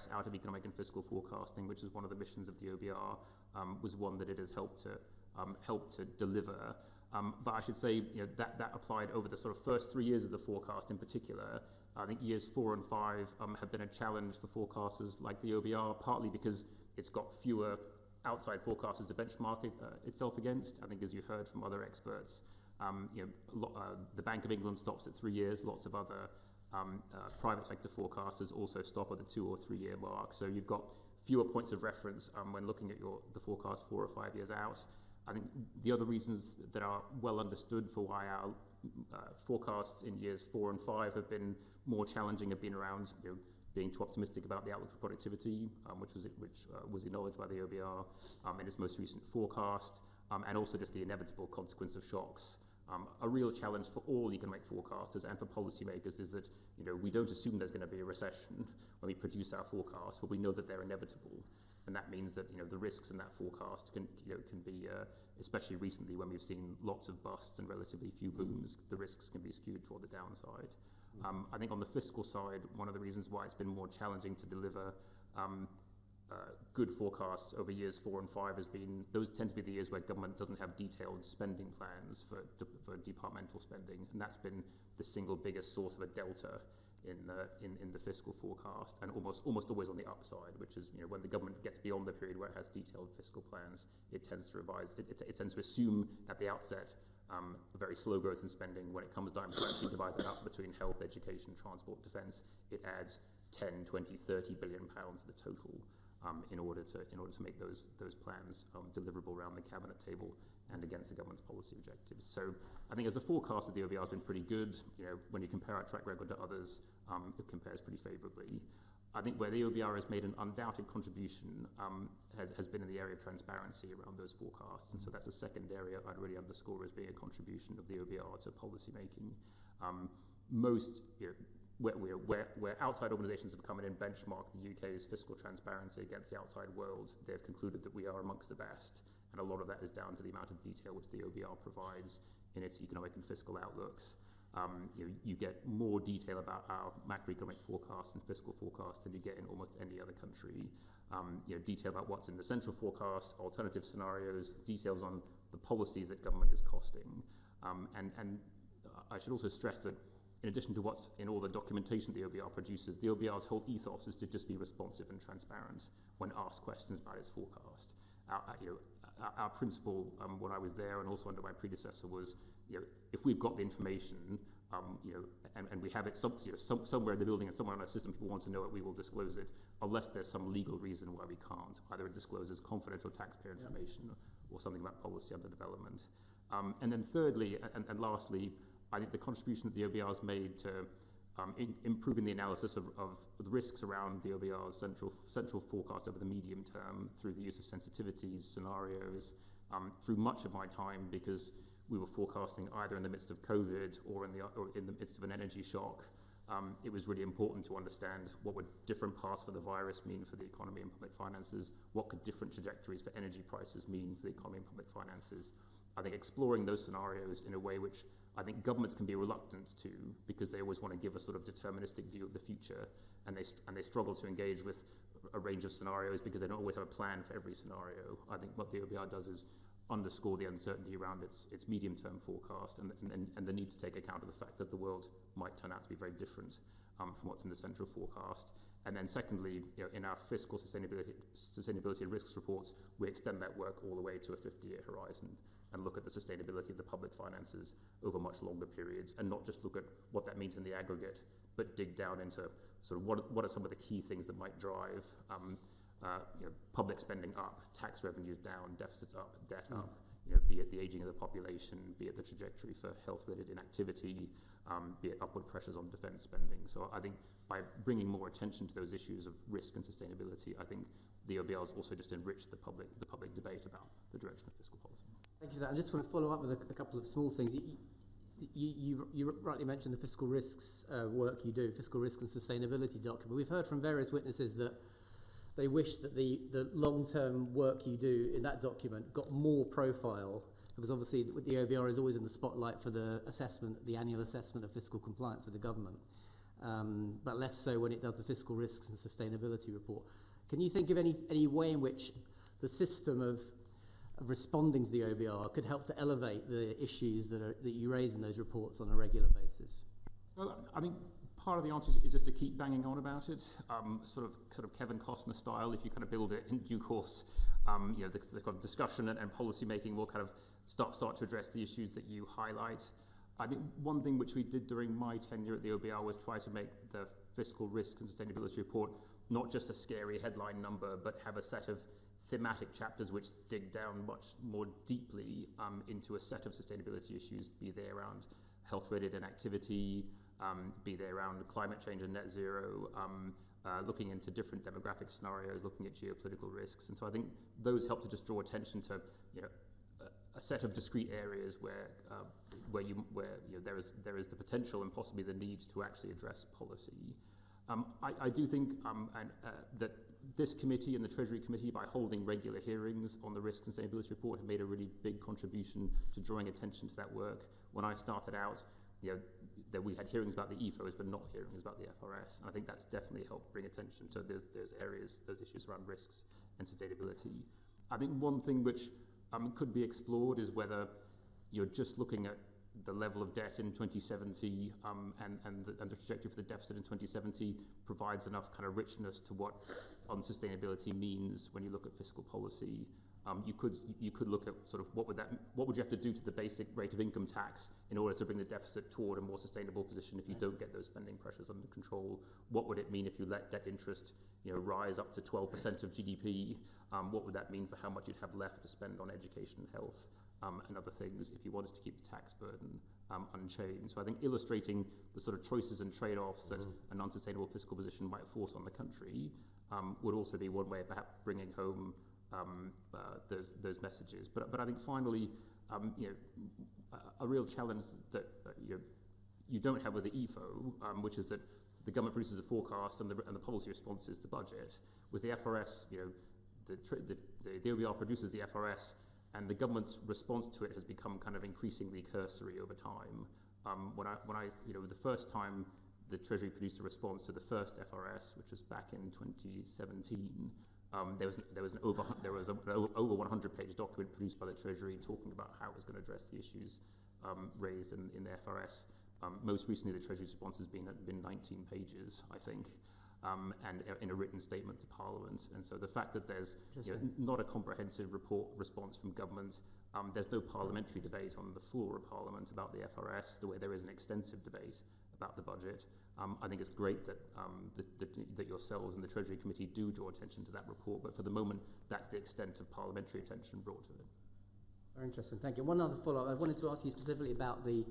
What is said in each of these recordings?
progress out of economic and fiscal forecasting, which is one of the missions of the OBR, was one that it has helped to deliver. But I should say, that applied over the sort of first 3 years of the forecast in particular. I think years 4 and 5 have been a challenge for forecasters like the OBR, partly because it's got fewer outside forecasters to benchmark itself against. I think, as you heard from other experts, the Bank of England stops at 3 years. Lots of other private sector forecasters also stop at the 2 or 3 year mark. So you've got fewer points of reference when looking at the forecast 4 or 5 years out. I think the other reasons that are well understood for why our forecasts in years 4 and 5 have been more challenging have been around being too optimistic about the outlook for productivity, which was acknowledged by the OBR in its most recent forecast, and also just the inevitable consequence of shocks. A real challenge for all economic forecasters and for policymakers is that we don't assume there's going to be a recession when we produce our forecasts, but we know that they're inevitable, and that means that the risks in that forecast can be, especially recently when we've seen lots of busts and relatively few booms, the risks can be skewed toward the downside. I think on the fiscal side, one of the reasons why it's been more challenging to deliver good forecasts over years 4 and 5 has been those tend to be the years where government doesn't have detailed spending plans for departmental spending, and that's been the single biggest source of a delta in the fiscal forecast, and almost always on the upside, which is when the government gets beyond the period where it has detailed fiscal plans, it tends to revise. It tends to assume at the outset a very slow growth in spending. When it comes time to actually divide that up between health, education, transport, defence, it adds 10, 20, 30 billion pounds to the total. In order to make those plans deliverable around the cabinet table and against the government's policy objectives. So I think as a forecaster, the OBR has been pretty good. When you compare our track record to others, it compares pretty favourably. I think where the OBR has made an undoubted contribution has been in the area of transparency around those forecasts, and so that's a second area I'd really underscore as being a contribution of the OBR to policy making. Where outside organisations have come in and benchmarked the UK's fiscal transparency against the outside world, they've concluded that we are amongst the best, and a lot of that is down to the amount of detail which the OBR provides in its economic and fiscal outlooks. You get more detail about our macroeconomic forecasts and fiscal forecasts than you get in almost any other country. Detail about what's in the central forecast, alternative scenarios, details on the policies that government is costing, and I should also stress that in addition to what's in all the documentation the OBR produces, the OBR's whole ethos is to just be responsive and transparent when asked questions about its forecast. Our principle, when I was there and also under my predecessor, was if we've got the information, and we have it somewhere in the building and somewhere in our system, people want to know it, we will disclose it, unless there's some legal reason why we can't. Either it discloses confidential taxpayer information or something about policy under development. And then thirdly, and lastly, I think the contribution that the OBR has made to improving the analysis of the risks around the OBR's central forecast over the medium term through the use of sensitivities, scenarios, through much of my time, because we were forecasting either in the midst of COVID or in the midst of an energy shock. It was really important to understand what would different paths for the virus mean for the economy and public finances, what could different trajectories for energy prices mean for the economy and public finances. I think exploring those scenarios in a way which I think governments can be reluctant to, because they always want to give a sort of deterministic view of the future, and they struggle to engage with a range of scenarios because they don't always have a plan for every scenario. I think what the OBR does is underscore the uncertainty around its medium-term forecast and the need to take account of the fact that the world might turn out to be very different from what's in the central forecast. And then secondly, in our fiscal sustainability and risks reports, we extend that work all the way to a 50-year horizon and look at the sustainability of the public finances over much longer periods, and not just look at what that means in the aggregate, but dig down into sort of what are some of the key things that might drive public spending up, tax revenues down, deficits up, debt up, be it the aging of the population, be it the trajectory for health-related inactivity, be it upward pressures on defence spending. So I think by bringing more attention to those issues of risk and sustainability, I think the OBR has also just enriched the public debate about the direction of fiscal policy. Thank you for that. I just want to follow up with a couple of small things. You rightly mentioned the fiscal risks work you do, fiscal risk and sustainability document. We've heard from various witnesses that they wish that the long-term work you do in that document got more profile, because obviously the OBR is always in the spotlight for the annual assessment of fiscal compliance of the government. but less so when it does the fiscal risks and sustainability report. Can you think of any way in which the system of responding to the OBR could help to elevate the issues that you raise in those reports on a regular basis? Well, I think part of the answer is just to keep banging on about it, sort of Kevin Costner style. If you kind of build it in due course, the kind of discussion and policy making will kind of start to address the issues that you highlight. I think one thing which we did during my tenure at the OBR was try to make the fiscal risk and sustainability report not just a scary headline number, but have a set of thematic chapters which dig down much more deeply into a set of sustainability issues, be they around health-related inactivity, be they around climate change and net zero, looking into different demographic scenarios, looking at geopolitical risks. And so I think those help to just draw attention to a set of discrete areas where there is the potential and possibly the need to actually address policy. I do think that this committee and the Treasury Committee, by holding regular hearings on the Risk and Sustainability Report, have made a really big contribution to drawing attention to that work. When I started out, that we had hearings about the EFOs, but not hearings about the FRS. And I think that's definitely helped bring attention to those areas, those issues around risks and sustainability. I think one thing which could be explored is whether you're just looking at the level of debt in 2070 and the trajectory for the deficit in 2070 provides enough kind of richness to what unsustainability means when you look at fiscal policy. You could look at sort of what would you have to do to the basic rate of income tax in order to bring the deficit toward a more sustainable position if you don't get those spending pressures under control? What would it mean if you let debt interest rise up to 12% of GDP? What would that mean for how much you'd have left to spend on education and health and other things if you wanted to keep the tax burden unchanged? So I think illustrating the sort of choices and trade-offs that an unsustainable fiscal position might force on the country would also be one way of perhaps bringing home those messages. But I think finally, a real challenge that you don't have with the EFO, which is that the government produces a forecast and the policy response is the budget. With the FRS, the OBR produces the FRS, and the government's response to it has become kind of increasingly cursory over time. The first time the Treasury produced a response to the first FRS, which was back in 2017. There was an over 100-page document produced by the Treasury talking about how it was going to address the issues raised in the FRS. Most recently, the Treasury response has been 19 pages, I think, and in a written statement to Parliament. And so the fact that there's not a comprehensive response from government, there's no parliamentary debate on the floor of Parliament about the FRS, the way there is an extensive debate about the budget. I think it's great that that yourselves and the Treasury Committee do draw attention to that report, but for the moment, that's the extent of parliamentary attention brought to it. Very interesting, thank you. One other follow-up. I wanted to ask you specifically about the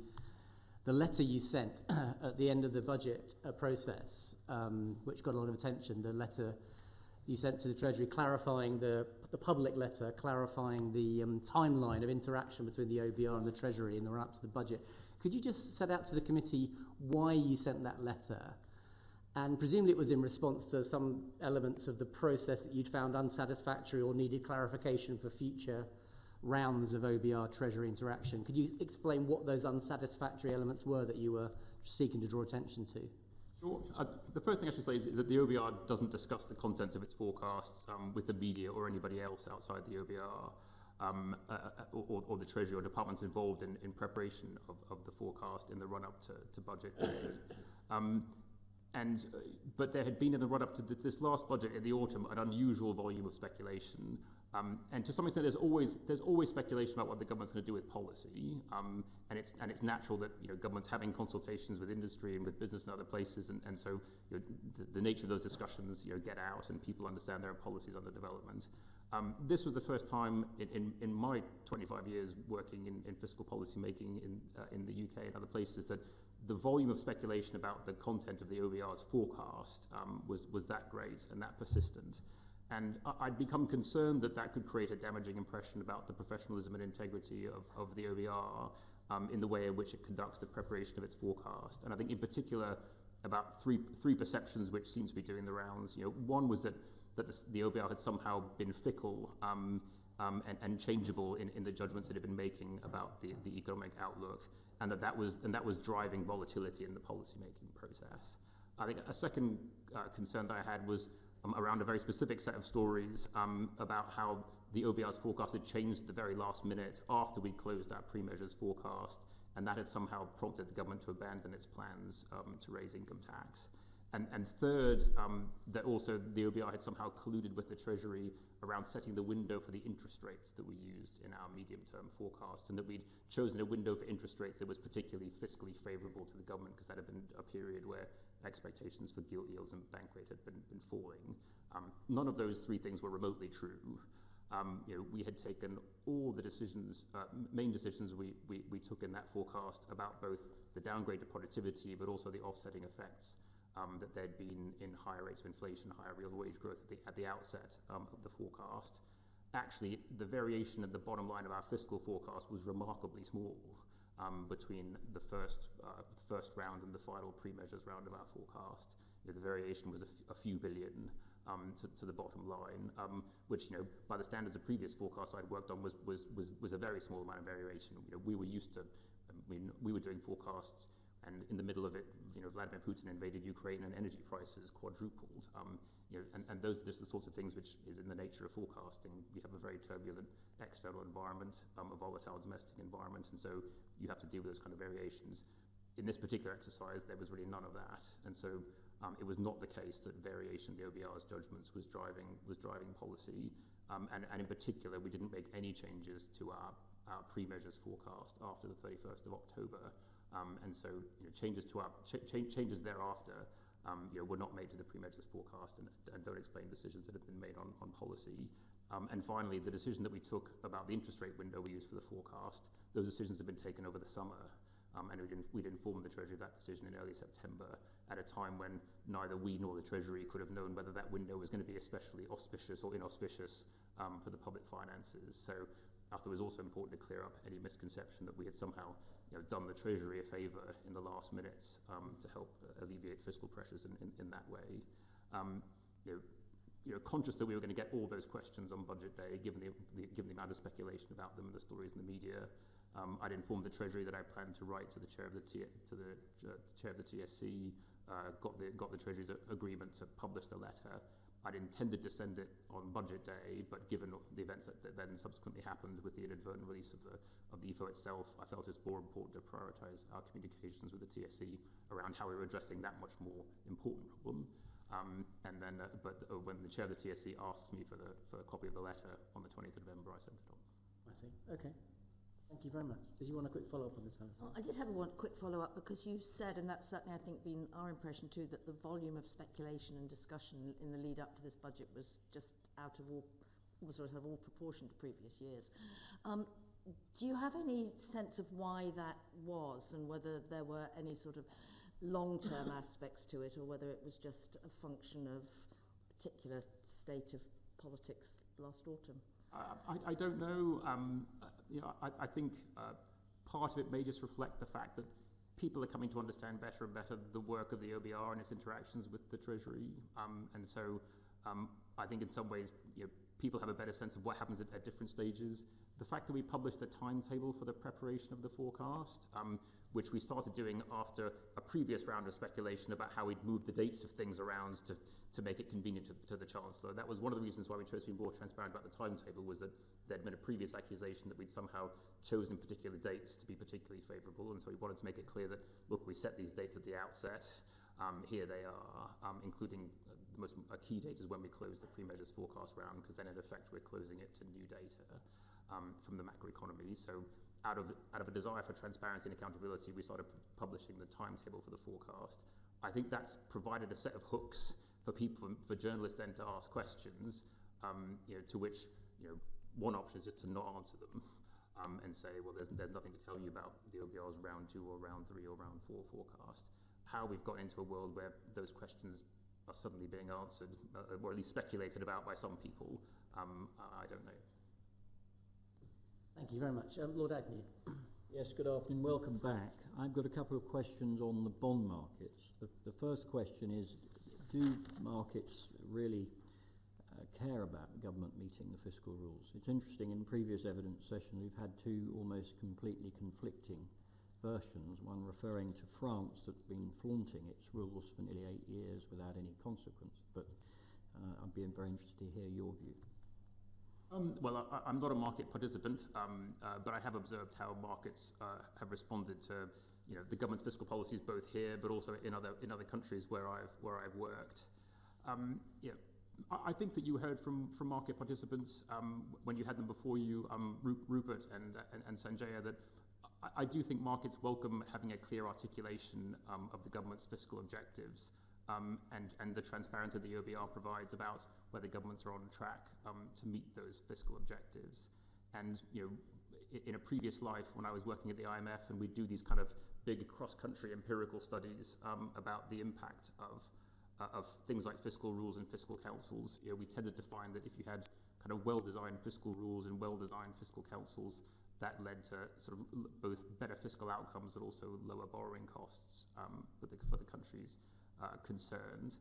letter you sent at the end of the budget process, which got a lot of attention. The letter you sent to the Treasury clarifying the public letter, clarifying the timeline of interaction between the OBR and the Treasury in the run-up to the budget. Could you just set out to the committee why you sent that letter? And presumably it was in response to some elements of the process that you'd found unsatisfactory or needed clarification for future rounds of OBR Treasury interaction. Could you explain what those unsatisfactory elements were that you were seeking to draw attention to? Sure. The first thing I should say is that the OBR doesn't discuss the content of its forecasts with the media or anybody else outside the OBR. Or the Treasury or departments involved in preparation of the forecast in the run-up to budget day. But there had been in the run-up to this last budget in the autumn an unusual volume of speculation. And to some extent, there's always speculation about what the government's going to do with policy, and it's natural that government's having consultations with industry and with business and other places, and so the nature of those discussions get out and people understand there are policies under development. This was the first time in my 25 years working in fiscal policy making in the UK and other places that the volume of speculation about the content of the OBR's forecast was that great and that persistent. And I'd become concerned that could create a damaging impression about the professionalism and integrity of the OBR in the way in which it conducts the preparation of its forecast. And I think in particular about three perceptions which seem to be doing the rounds. One was that the OBR had somehow been fickle and changeable in the judgments it had been making about the economic outlook, and that was driving volatility in the policy-making process. I think a second concern that I had was around a very specific set of stories about how the OBR's forecast had changed at the very last minute after we closed our pre-measures forecast, and that had somehow prompted the government to abandon its plans to raise income tax. And third, that also the OBR had somehow colluded with the Treasury around setting the window for the interest rates that we used in our medium-term forecast, and that we'd chosen a window for interest rates that was particularly fiscally favourable to the government because that had been a period where expectations for gilt yields and bank rate had been falling. None of those three things were remotely true. We had taken all the decisions, main decisions we took in that forecast about both the downgrade to productivity, but also the offsetting effects that there'd been in higher rates of inflation, higher real wage growth at the outset of the forecast. Actually, the variation at the bottom line of our fiscal forecast was remarkably small between the first round and the final pre-measures round of our forecast. The variation was a few billion to the bottom line, which, by the standards of previous forecasts I'd worked on was a very small amount of variation. We were used to, we were doing forecasts, and in the middle of it, Vladimir Putin invaded Ukraine and energy prices quadrupled. And those are just the sorts of things which is in the nature of forecasting. We have a very turbulent external environment, a volatile domestic environment, and so you have to deal with those kind of variations. In this particular exercise, there was really none of that, and so it was not the case that variation in the OBR's judgments was driving policy, and in particular, we didn't make any changes to our pre-measures forecast after the 31st of October. And so changes thereafter were not made to the pre-measures forecast and don't explain decisions that have been made on policy. And finally, the decision that we took about the interest rate window we used for the forecast, those decisions have been taken over the summer. And we'd informed the Treasury of that decision in early September at a time when neither we nor the Treasury could have known whether that window was going to be especially auspicious or inauspicious for the public finances. So I thought it was also important to clear up any misconception that we had somehow done the Treasury a favour in the last minutes to help alleviate fiscal pressures in that way. Conscious that we were going to get all those questions on budget day, given the amount of speculation about them and the stories in the media, I'd informed the Treasury that I planned to write to the chair of the chair of the TSC, got the Treasury's agreement to publish the letter. I'd intended to send it on budget day, but given the events that then subsequently happened with the inadvertent release of the EFO itself, I felt it was more important to prioritise our communications with the TSC around how we were addressing that much more important problem. But when the chair of the TSC asked me for a copy of the letter on the 20th of November, I sent it on. I see. Okay. Thank you very much. Did you want a quick follow-up on this, Alison? I did have quick follow-up because you said, and that's certainly, I think, been our impression too, that the volume of speculation and discussion in the lead up to this budget was just was sort of all proportion to previous years. Do you have any sense of why that was, and whether there were any sort of long-term aspects to it, or whether it was just a function of particular state of politics last autumn? I don't know. I think part of it may just reflect the fact that people are coming to understand better and better the work of the OBR and its interactions with the Treasury. And so I think in some ways people have a better sense of what happens at different stages. The fact that we published a timetable for the preparation of the forecast, which we started doing after a previous round of speculation about how we'd move the dates of things around to make it convenient to the Chancellor. That was one of the reasons why we chose to be more transparent about the timetable, was that there'd been a previous accusation that we'd somehow chosen particular dates to be particularly favourable, and so we wanted to make it clear that, look, we set these dates at the outset, here they are, including the most key date is when we close the pre-measures forecast round, because then in effect we're closing it to new data from the macroeconomy. So out of a desire for transparency and accountability, we started publishing the timetable for the forecast. I think that's provided a set of hooks for journalists then to ask questions, to which, one option is just to not answer them and say, well, there's nothing to tell you about the OBR's round 2 or round 3 or round 4 forecast. How we've got into a world where those questions are suddenly being answered, or at least speculated about by some people, I don't know. Thank you very much. Lord Agnew. Yes, good afternoon. Welcome back. I've got a couple of questions on the bond markets. The first question is, do markets really care about the government meeting the fiscal rules? It's interesting, in previous evidence session we've had two almost completely conflicting versions, one referring to France that's been flaunting its rules for nearly 8 years without any consequence. But I'd be very interested to hear your view. Well, I'm not a market participant, but I have observed how markets have responded to, the government's fiscal policies, both here but also in other countries where I've worked. I think that you heard from market participants when you had them before you, Rupert and Sanjaya, that I do think markets welcome having a clear articulation of the government's fiscal objectives. And the transparency the OBR provides about whether governments are on track to meet those fiscal objectives. And in a previous life, when I was working at the IMF, and we'd do these kind of big cross-country empirical studies about the impact of things like fiscal rules and fiscal councils, we tended to find that if you had kind of well-designed fiscal rules and well-designed fiscal councils, that led to sort of both better fiscal outcomes and also lower borrowing costs for the countries concerned.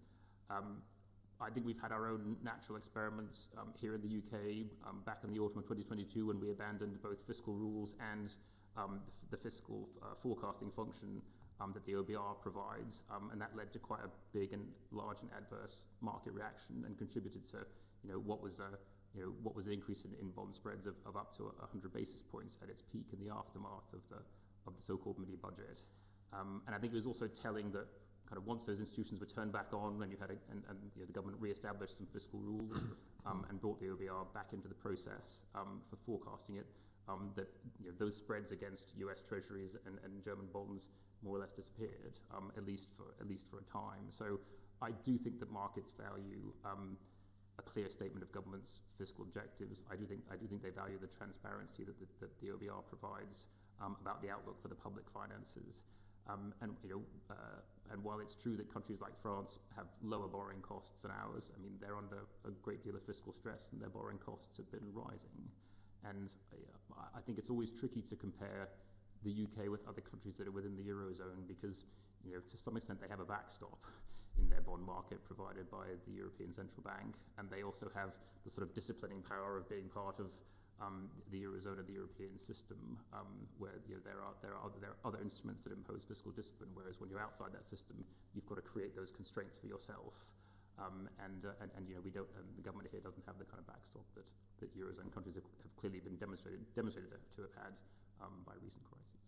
I think we've had our own natural experiments here in the UK back in the autumn of 2022 when we abandoned both fiscal rules and the fiscal forecasting function that the OBR provides, and that led to quite a big and large and adverse market reaction and contributed to what was an increase in bond spreads of up to 100 basis points at its peak in the aftermath of the so-called mini budget. And I think it was also telling that kind of once those institutions were turned back on, and you had the government re-established some fiscal rules and brought the OBR back into the process for forecasting it, that those spreads against U.S. Treasuries and German bonds more or less disappeared, at least for a time. So I do think that markets value a clear statement of government's fiscal objectives. I do think they value the transparency that the OBR provides about the outlook for the public finances. And while it's true that countries like France have lower borrowing costs than ours, I mean, they're under a great deal of fiscal stress and their borrowing costs have been rising. And I think it's always tricky to compare the UK with other countries that are within the Eurozone because, to some extent they have a backstop in their bond market provided by the European Central Bank. And they also have the sort of disciplining power of being part of the Eurozone and the European system, where there are other instruments that impose fiscal discipline, whereas when you're outside that system, you've got to create those constraints for yourself. And we don't, and the government here doesn't have the kind of backstop that Eurozone countries have clearly been demonstrated to have had by recent crises.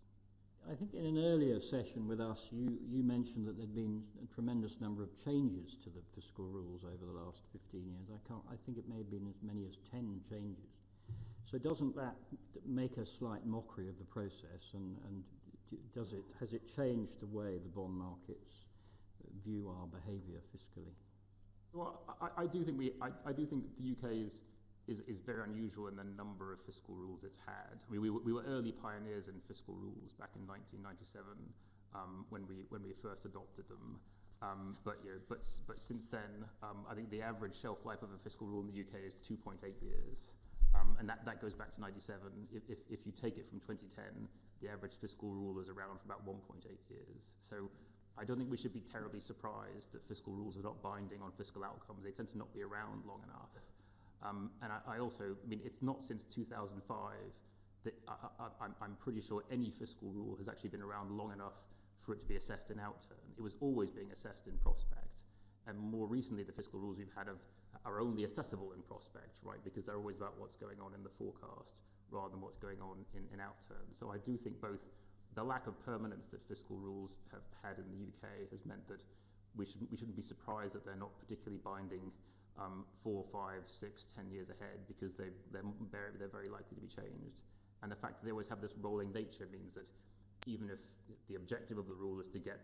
I think in an earlier session with us, you mentioned that there'd been a tremendous number of changes to the fiscal rules over the last 15 years. I think it may have been as many as 10 changes. So doesn't that make a slight mockery of the process, and has it changed the way the bond markets view our behaviour fiscally? Well, I do think the UK is very unusual in the number of fiscal rules it's had. I mean, we were early pioneers in fiscal rules back in 1997 when we first adopted them. But since then, I think the average shelf life of a fiscal rule in the UK is 2.8 years. And that goes back to 97. If you take it from 2010, the average fiscal rule is around for about 1.8 years. So I don't think we should be terribly surprised that fiscal rules are not binding on fiscal outcomes. They tend to not be around long enough. And I also, I mean, it's not since 2005 that I'm pretty sure any fiscal rule has actually been around long enough for it to be assessed in outturn. It was always being assessed in prospect. And more recently, the fiscal rules we've had are only assessable in prospect, right? Because they're always about what's going on in the forecast rather than what's going on in outturn. So I do think both the lack of permanence that fiscal rules have had in the UK has meant that we shouldn't be surprised that they're not particularly binding 4, 5, 6, 10 years ahead, because they're very likely to be changed. And the fact that they always have this rolling nature means that even if the objective of the rule is to get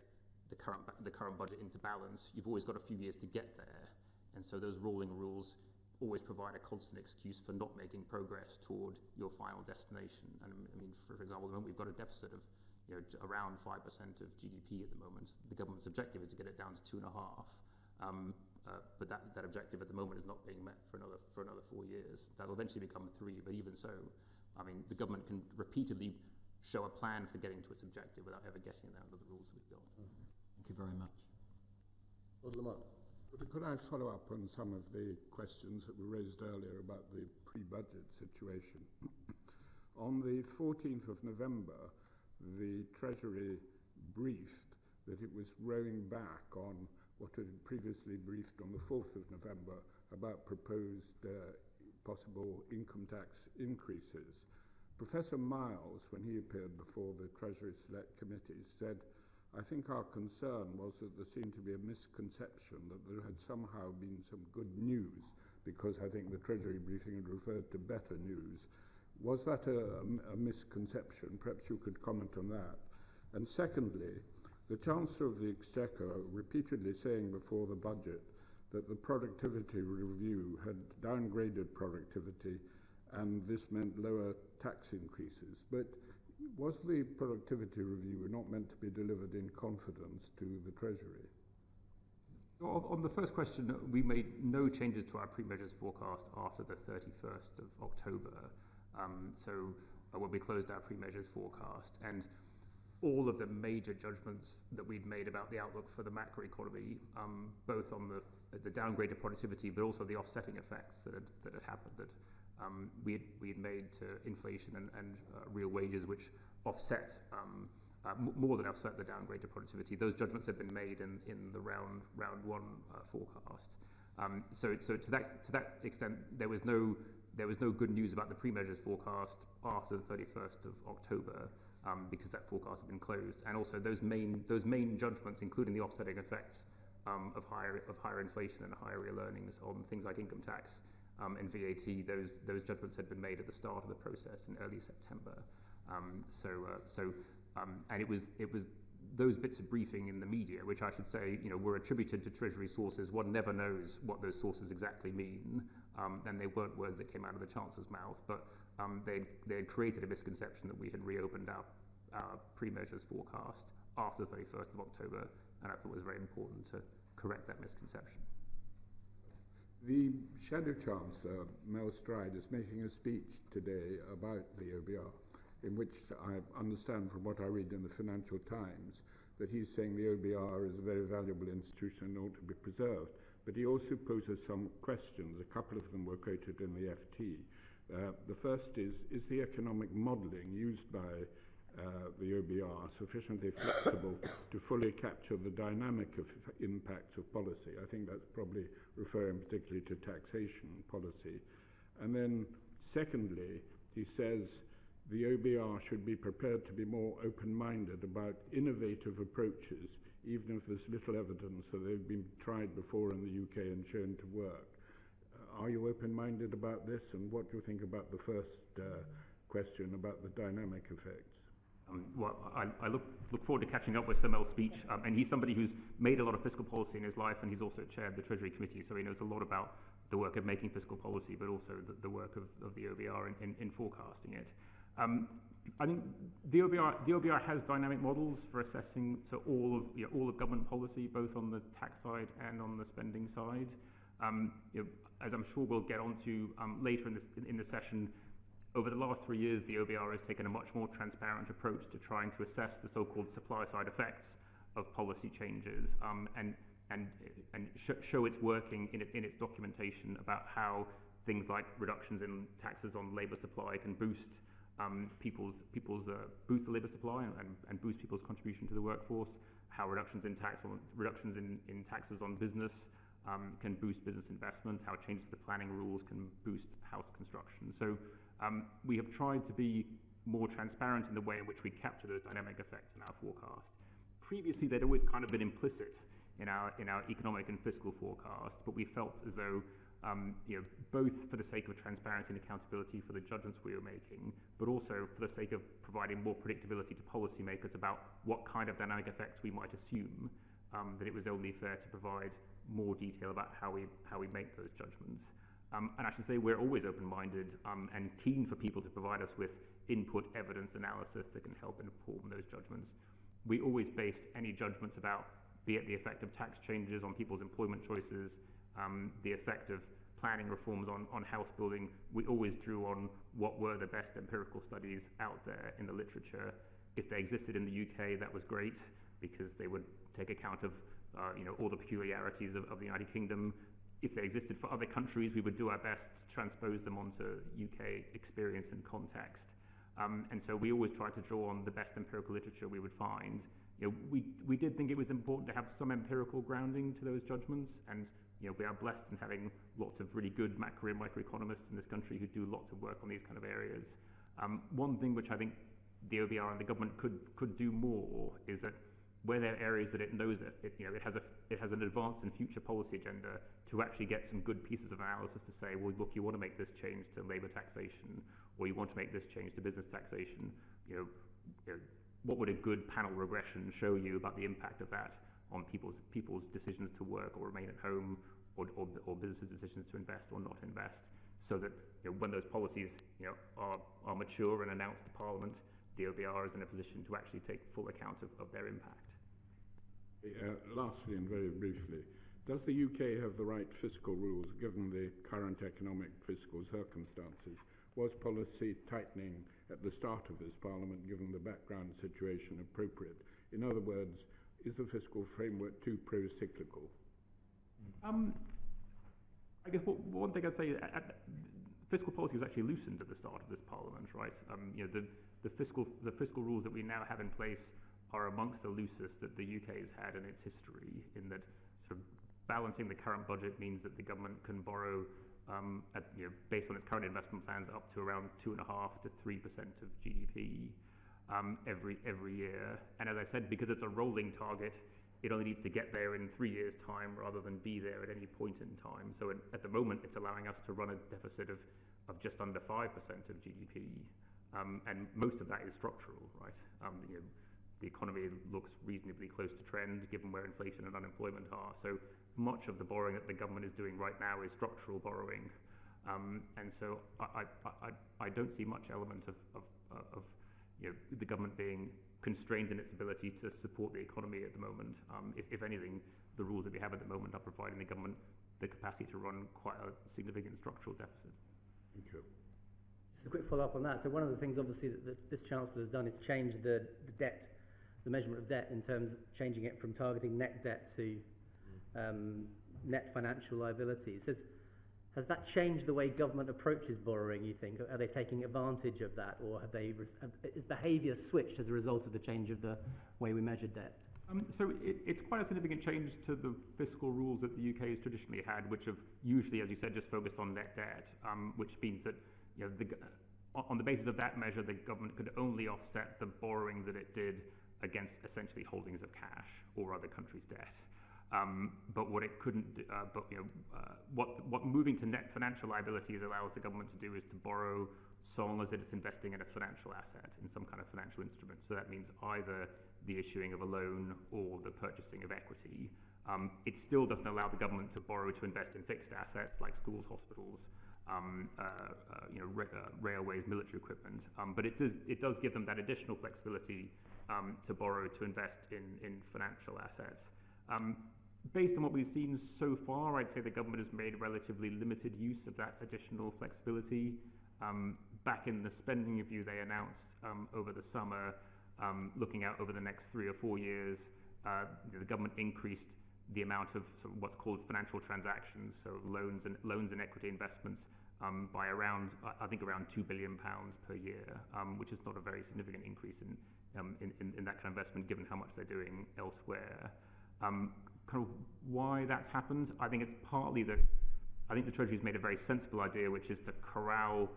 the current budget into balance, you've always got a few years to get there. And so those rolling rules always provide a constant excuse for not making progress toward your final destination. And I mean, for example, at the moment we've got a deficit of around 5% of GDP at the moment. The government's objective is to get it down to 2.5%. But that objective at the moment is not being met for another 4 years. That'll eventually become 3, but even so, I mean, the government can repeatedly show a plan for getting to its objective without ever getting there under the rules that we've got. Thank you very much. Lord Lamont. Could I follow up on some of the questions that were raised earlier about the pre-budget situation? On the 14th of November, the Treasury briefed that it was rowing back on what it had previously briefed on the 4th of November about proposed possible income tax increases. Professor Miles, when he appeared before the Treasury Select Committee, said, "I think our concern was that there seemed to be a misconception that there had somehow been some good news, because I think the Treasury briefing had referred to better news." Was that a misconception? Perhaps you could comment on that. And secondly, the Chancellor of the Exchequer repeatedly saying before the budget that the productivity review had downgraded productivity and this meant lower tax increases. But was the productivity review not meant to be delivered in confidence to the Treasury? On the first question, we made no changes to our pre-measures forecast after the 31st of October. When we closed our pre-measures forecast, and all of the major judgments that we'd made about the outlook for the macroeconomy, both on the downgraded productivity, but also the offsetting effects that had happened, that we had made to inflation and real wages, which offset more than offset the downgraded productivity. Those judgments had been made in the round one forecast. So to that extent, there was no good news about the pre-measures forecast after the 31st of October. Because that forecast had been closed, and also those main judgments, including the offsetting effects of higher inflation and higher real earnings on things like income tax and VAT, those judgments had been made at the start of the process in early September. And it was those bits of briefing in the media, which I should say, were attributed to Treasury sources. One never knows what those sources exactly mean, and they weren't words that came out of the Chancellor's mouth, but they had created a misconception that we had reopened our pre-measures forecast after the 31st of October, and I thought it was very important to correct that misconception. The Shadow Chancellor, Mel Stride, is making a speech today about the OBR, in which I understand from what I read in the Financial Times that he's saying the OBR is a very valuable institution and ought to be preserved. But he also poses some questions. A couple of them were quoted in the FT. The first is the economic modelling used by the OBR sufficiently flexible to fully capture the dynamic of impacts of policy? I think that's probably referring particularly to taxation policy. And then secondly, he says the OBR should be prepared to be more open-minded about innovative approaches, even if there's little evidence that they've been tried before in the UK and shown to work. Are you open-minded about this? And what do you think about the first question about the dynamic effects? I look forward to catching up with Sir Mel's speech, and he's somebody who's made a lot of fiscal policy in his life, and he's also chaired the Treasury Committee, so he knows a lot about the work of making fiscal policy, but also the work of the OBR in forecasting it. I think the OBR has dynamic models for assessing all of government policy, both on the tax side and on the spending side. As I'm sure we'll get onto later in the session, over the last 3 years, the OBR has taken a much more transparent approach to trying to assess the so-called supply-side effects of policy changes and show its working in its documentation about how things like reductions in taxes on labour supply can boost boost the labour supply and boost people's contribution to the workforce. How reductions in taxes on business can boost business investment. How changes to the planning rules can boost house construction. So we have tried to be more transparent in the way in which we capture those dynamic effects in our forecast. Previously, they'd always kind of been implicit in our economic and fiscal forecast, but we felt as though both for the sake of transparency and accountability for the judgments we were making, but also for the sake of providing more predictability to policymakers about what kind of dynamic effects we might assume, that it was only fair to provide more detail about how we make those judgments. And I should say we're always open-minded and keen for people to provide us with input, evidence, analysis that can help inform those judgments. We always based any judgments about, be it the effect of tax changes on people's employment choices, the effect of planning reforms on house building. We always drew on what were the best empirical studies out there in the literature. If they existed in the UK, that was great, because they would take account of all the peculiarities of the United Kingdom. If they existed for other countries, we would do our best to transpose them onto UK experience and context. And so we always try to draw on the best empirical literature we would find. We did think it was important to have some empirical grounding to those judgments, and we are blessed in having lots of really good macro and microeconomists in this country who do lots of work on these kind of areas. One thing which I think the OBR and the government could do more is that where there are areas that it knows it has an advanced and future policy agenda, to actually get some good pieces of analysis to say, well, look, you want to make this change to labour taxation, or you want to make this change to business taxation. What would a good panel regression show you about the impact of that on people's decisions to work or remain at home, or businesses' decisions to invest or not invest, so that when those policies are mature and announced to Parliament, the OBR is in a position to actually take full account of their impact. Lastly, and very briefly, does the UK have the right fiscal rules given the current economic fiscal circumstances? Was policy tightening at the start of this Parliament, given the background situation, appropriate? In other words, is the fiscal framework too pro-cyclical? I guess one thing I'd say, fiscal policy was actually loosened at the start of this Parliament, right? The fiscal rules that we now have in place are amongst the loosest that the UK has had in its history, in that sort of balancing the current budget means that the government can borrow based on its current investment plans up to around 2.5% to 3% of GDP every year. And as I said, because it's a rolling target, it only needs to get there in 3 years' time rather than be there at any point in time. So at the moment, it's allowing us to run a deficit of just under 5% of GDP. And most of that is structural, right? The economy looks reasonably close to trend given where inflation and unemployment are. So much of the borrowing that the government is doing right now is structural borrowing. And so I don't see much element of the government being constrained in its ability to support the economy at the moment. If anything, the rules that we have at the moment are providing the government the capacity to run quite a significant structural deficit. Thank you. Just a quick follow-up on that. So one of the things, obviously, that this Chancellor has done is change the debt, the measurement of debt, in terms of changing it from targeting net debt to net financial liability. It says, has that changed the way government approaches borrowing, you think? Are they taking advantage of that, or is behaviour switched as a result of the change of the way we measure debt? So it's quite a significant change to the fiscal rules that the UK has traditionally had, which have usually, as you said, just focused on net debt, which means that on the basis of that measure, the government could only offset the borrowing that it did against essentially holdings of cash or other countries' debt. But what it couldn't do, what moving to net financial liabilities allows the government to do is to borrow so long as it is investing in a financial asset, in some kind of financial instrument. So that means either the issuing of a loan or the purchasing of equity. It still doesn't allow the government to borrow to invest in fixed assets like schools, hospitals, railways, military equipment. But it does give them that additional flexibility to borrow to invest in financial assets. Based on what we've seen so far, I'd say the government has made relatively limited use of that additional flexibility. Back in the spending review they announced over the summer, looking out over the next 3 or 4 years, the government increased the amount of sort of what's called financial transactions, so loans and equity investments, by around £2 billion per year, which is not a very significant increase in that kind of investment given how much they're doing elsewhere. Kind of why that's happened, I think it's partly that I think the Treasury's made a very sensible idea, which is to corral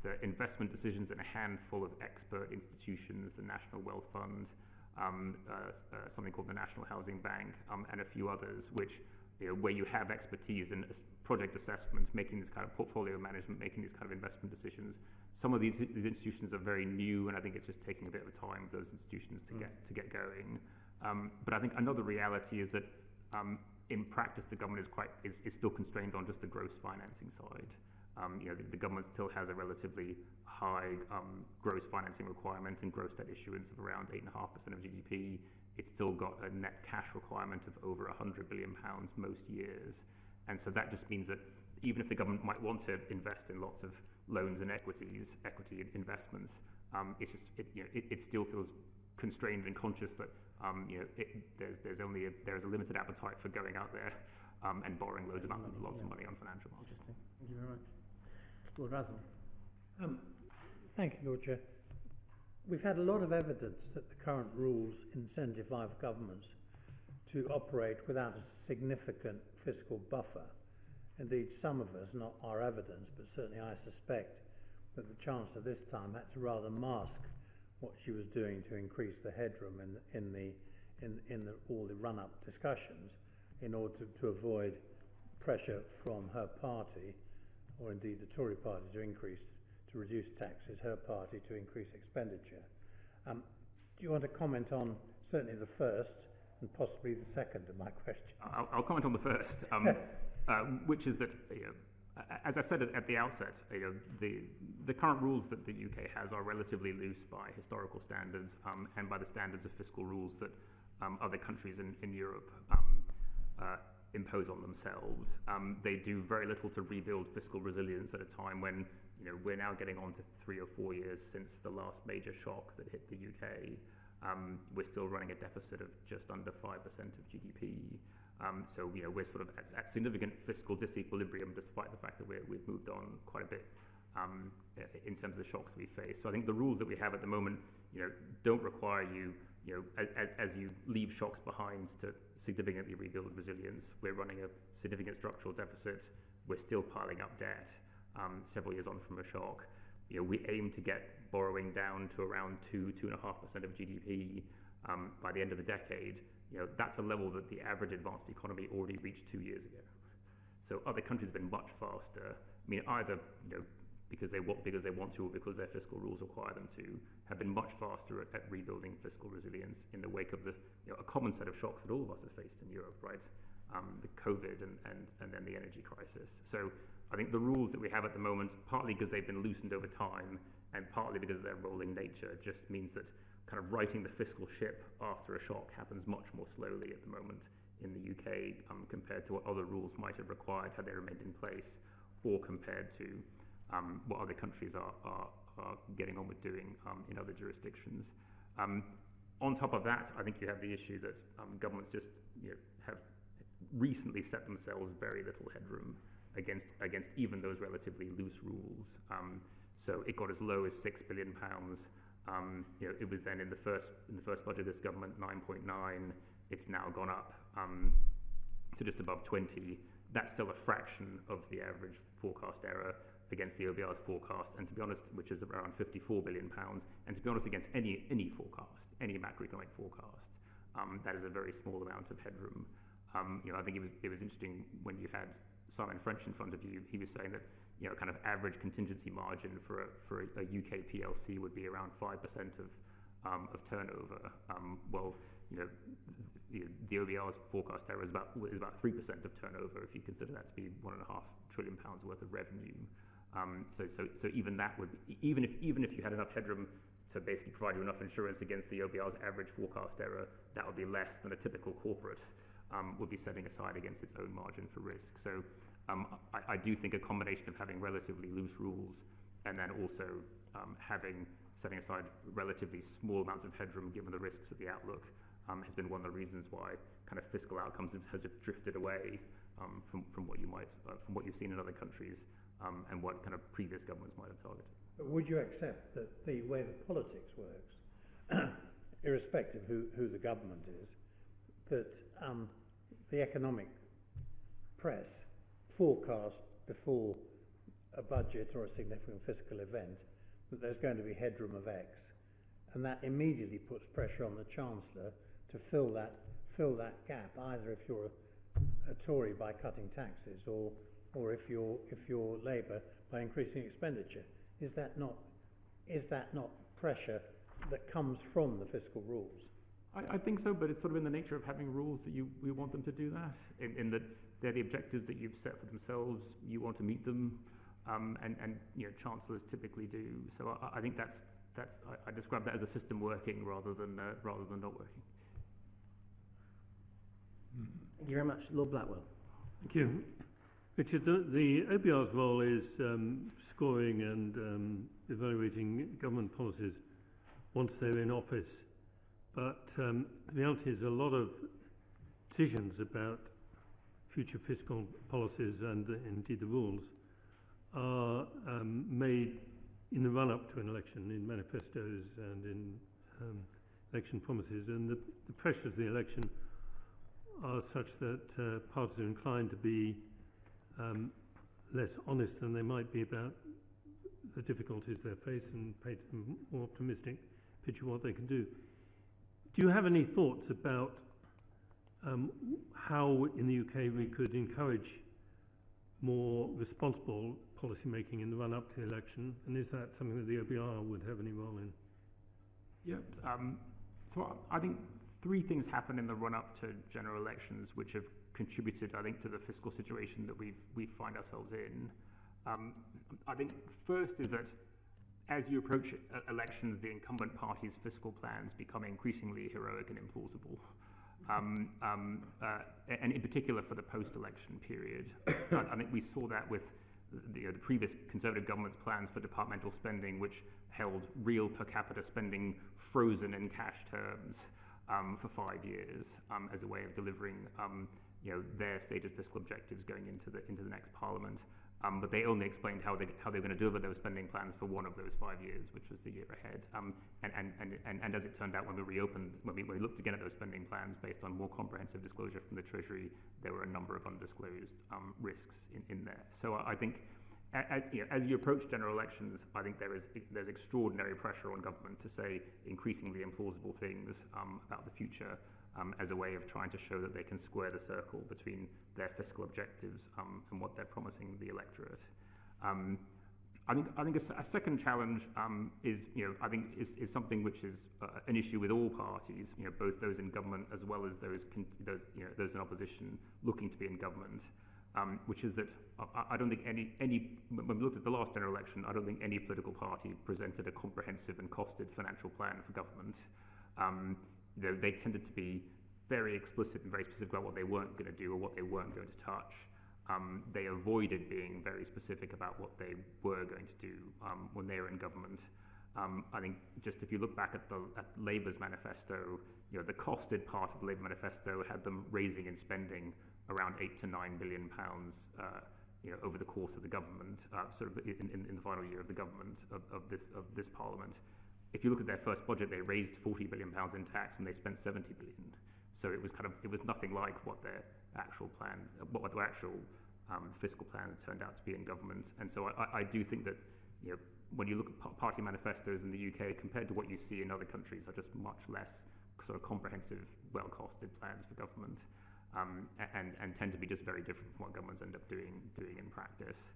the investment decisions in a handful of expert institutions, the National Wealth Fund, something called the National Housing Bank, and a few others, which where you have expertise in project assessment, making this kind of portfolio management, making these kind of investment decisions. Some of these institutions are very new, and I think it's just taking a bit of time for those institutions to get going. But I think another reality is that in practice, the government is still constrained on just the gross financing side. The government still has a relatively high gross financing requirement and gross debt issuance of around 8.5% of GDP. It's still got a net cash requirement of over £100 billion most years. And so that just means that even if the government might want to invest in lots of loans and equity investments, it still feels constrained and conscious that there's a limited appetite for going out there and borrowing lots of money on financial markets. Interesting. Thank you very much. Lord Razzle. Thank you, Lord Chair. we've had a lot of evidence that the current rules incentivize governments to operate without a significant fiscal buffer. Indeed, some of us, not our evidence, but certainly I suspect that the Chancellor this time had to rather mask what she was doing to increase the headroom in all the run-up discussions in order to avoid pressure from her party, or indeed the Tory party, to reduce taxes, her party to increase expenditure. Do you want to comment on certainly the first and possibly the second of my questions? I'll comment on the first, which is that, as I said at the outset, the current rules that the UK has are relatively loose by historical standards and by the standards of fiscal rules that other countries in Europe impose on themselves. They do very little to rebuild fiscal resilience at a time when we're now getting on to 3 or 4 years since the last major shock that hit the UK. We're still running a deficit of just under 5% of GDP. So we're sort of at significant fiscal disequilibrium, despite the fact that we've moved on quite a bit in terms of the shocks we face. So I think the rules that we have at the moment, don't require you, as you leave shocks behind, to significantly rebuild resilience. We're running a significant structural deficit. We're still piling up debt several years on from a shock. We aim to get borrowing down to around 2.5% of GDP by the end of the decade. That's a level that the average advanced economy already reached 2 years ago. So other countries have been much faster. I mean, either because they want to, or because their fiscal rules require them to, have been much faster at rebuilding fiscal resilience in the wake of a common set of shocks that all of us have faced in Europe, right? The COVID and then the energy crisis. So I think the rules that we have at the moment, partly because they've been loosened over time, and partly because of their rolling nature, just means that kind of righting the fiscal ship after a shock happens much more slowly at the moment in the UK compared to what other rules might have required had they remained in place, or compared to what other countries are getting on with doing in other jurisdictions. On top of that, I think you have the issue that governments just have recently set themselves very little headroom against even those relatively loose rules. So it got as low as £6 billion. It was then in the first budget of this government 9.9. It's now gone up to just above 20. That's still a fraction of the average forecast error against the OBR's forecast, and to be honest, which is around £54 billion, and to be honest, against any forecast, any macroeconomic forecast, that is a very small amount of headroom. I think it was interesting when you had Simon French in front of you. He was saying that kind of average contingency margin for a UK PLC would be around 5% of turnover. The OBR's forecast error is about 3% of turnover if you consider that to be £1.5 trillion worth of revenue. So even that would be, even if you had enough headroom to basically provide you enough insurance against the OBR's average forecast error, that would be less than a typical corporate would be setting aside against its own margin for risk. So I do think a combination of having relatively loose rules and then also setting aside relatively small amounts of headroom given the risks of the outlook has been one of the reasons why kind of fiscal outcomes has drifted away from what you've seen in other countries and what kind of previous governments might have targeted. But would you accept that the way the politics works, irrespective who the government is, that the economic press forecast before a budget or a significant fiscal event that there's going to be headroom of X, and that immediately puts pressure on the Chancellor to fill that gap, either if you're a Tory by cutting taxes or if you're Labour by increasing expenditure? Is that not pressure that comes from the fiscal rules? I think so, but it's sort of in the nature of having rules that we want them to do that, in that they're the objectives that you've set for themselves, you want to meet them, and chancellors typically do. So I think that's I describe that as a system working rather than not working. Thank you very much. Lord Blackwell. Thank you. Richard, the OBR's role is scoring and evaluating government policies once they're in office. But the reality is a lot of decisions about future fiscal policies and indeed the rules are made in the run-up to an election, in manifestos and in election promises, and the pressures of the election are such that parties are inclined to be less honest than they might be about the difficulties they face and paint a more optimistic picture of what they can do. Do you have any thoughts about how in the UK we could encourage more responsible policy making in the run-up to the election, and is that something that the OBR would have any role in? Yeah, so I think three things happen in the run-up to general elections which have contributed, I think, to the fiscal situation that we find ourselves in. I think first is that as you approach elections, the incumbent party's fiscal plans become increasingly heroic and implausible. And in particular for the post-election period. I think we saw that with the previous Conservative government's plans for departmental spending, which held real per capita spending frozen in cash terms for 5 years as a way of delivering their stated fiscal objectives going into the next parliament. But they only explained how they were going to deliver those spending plans for one of those 5 years, which was the year ahead. And as it turned out, when we reopened, when we looked again at those spending plans based on more comprehensive disclosure from the Treasury, there were a number of undisclosed risks in there. So I think, as you approach general elections, I think there's extraordinary pressure on government to say increasingly implausible things about the future. As a way of trying to show that they can square the circle between their fiscal objectives and what they're promising the electorate. I think a second challenge is something which is an issue with all parties, both those in government as well as those in opposition looking to be in government, which is that I don't think any when we looked at the last general election, I don't think any political party presented a comprehensive and costed financial plan for government. They tended to be very explicit and very specific about what they weren't going to do or what they weren't going to touch. They avoided being very specific about what they were going to do when they were in government. I think just if you look back at Labour's manifesto, the costed part of the Labour manifesto had them raising and spending around £8 to £9 billion over the course of the government, sort of in the final year of the government of this parliament. If you look at their first budget, they raised £40 billion in tax and they spent £70 billion. So it was nothing like what their actual plan, what their actual fiscal plans turned out to be in government. And so I do think that when you look at party manifestos in the UK compared to what you see in other countries, are just much less sort of comprehensive, well-costed plans for government, and tend to be just very different from what governments end up doing in practice.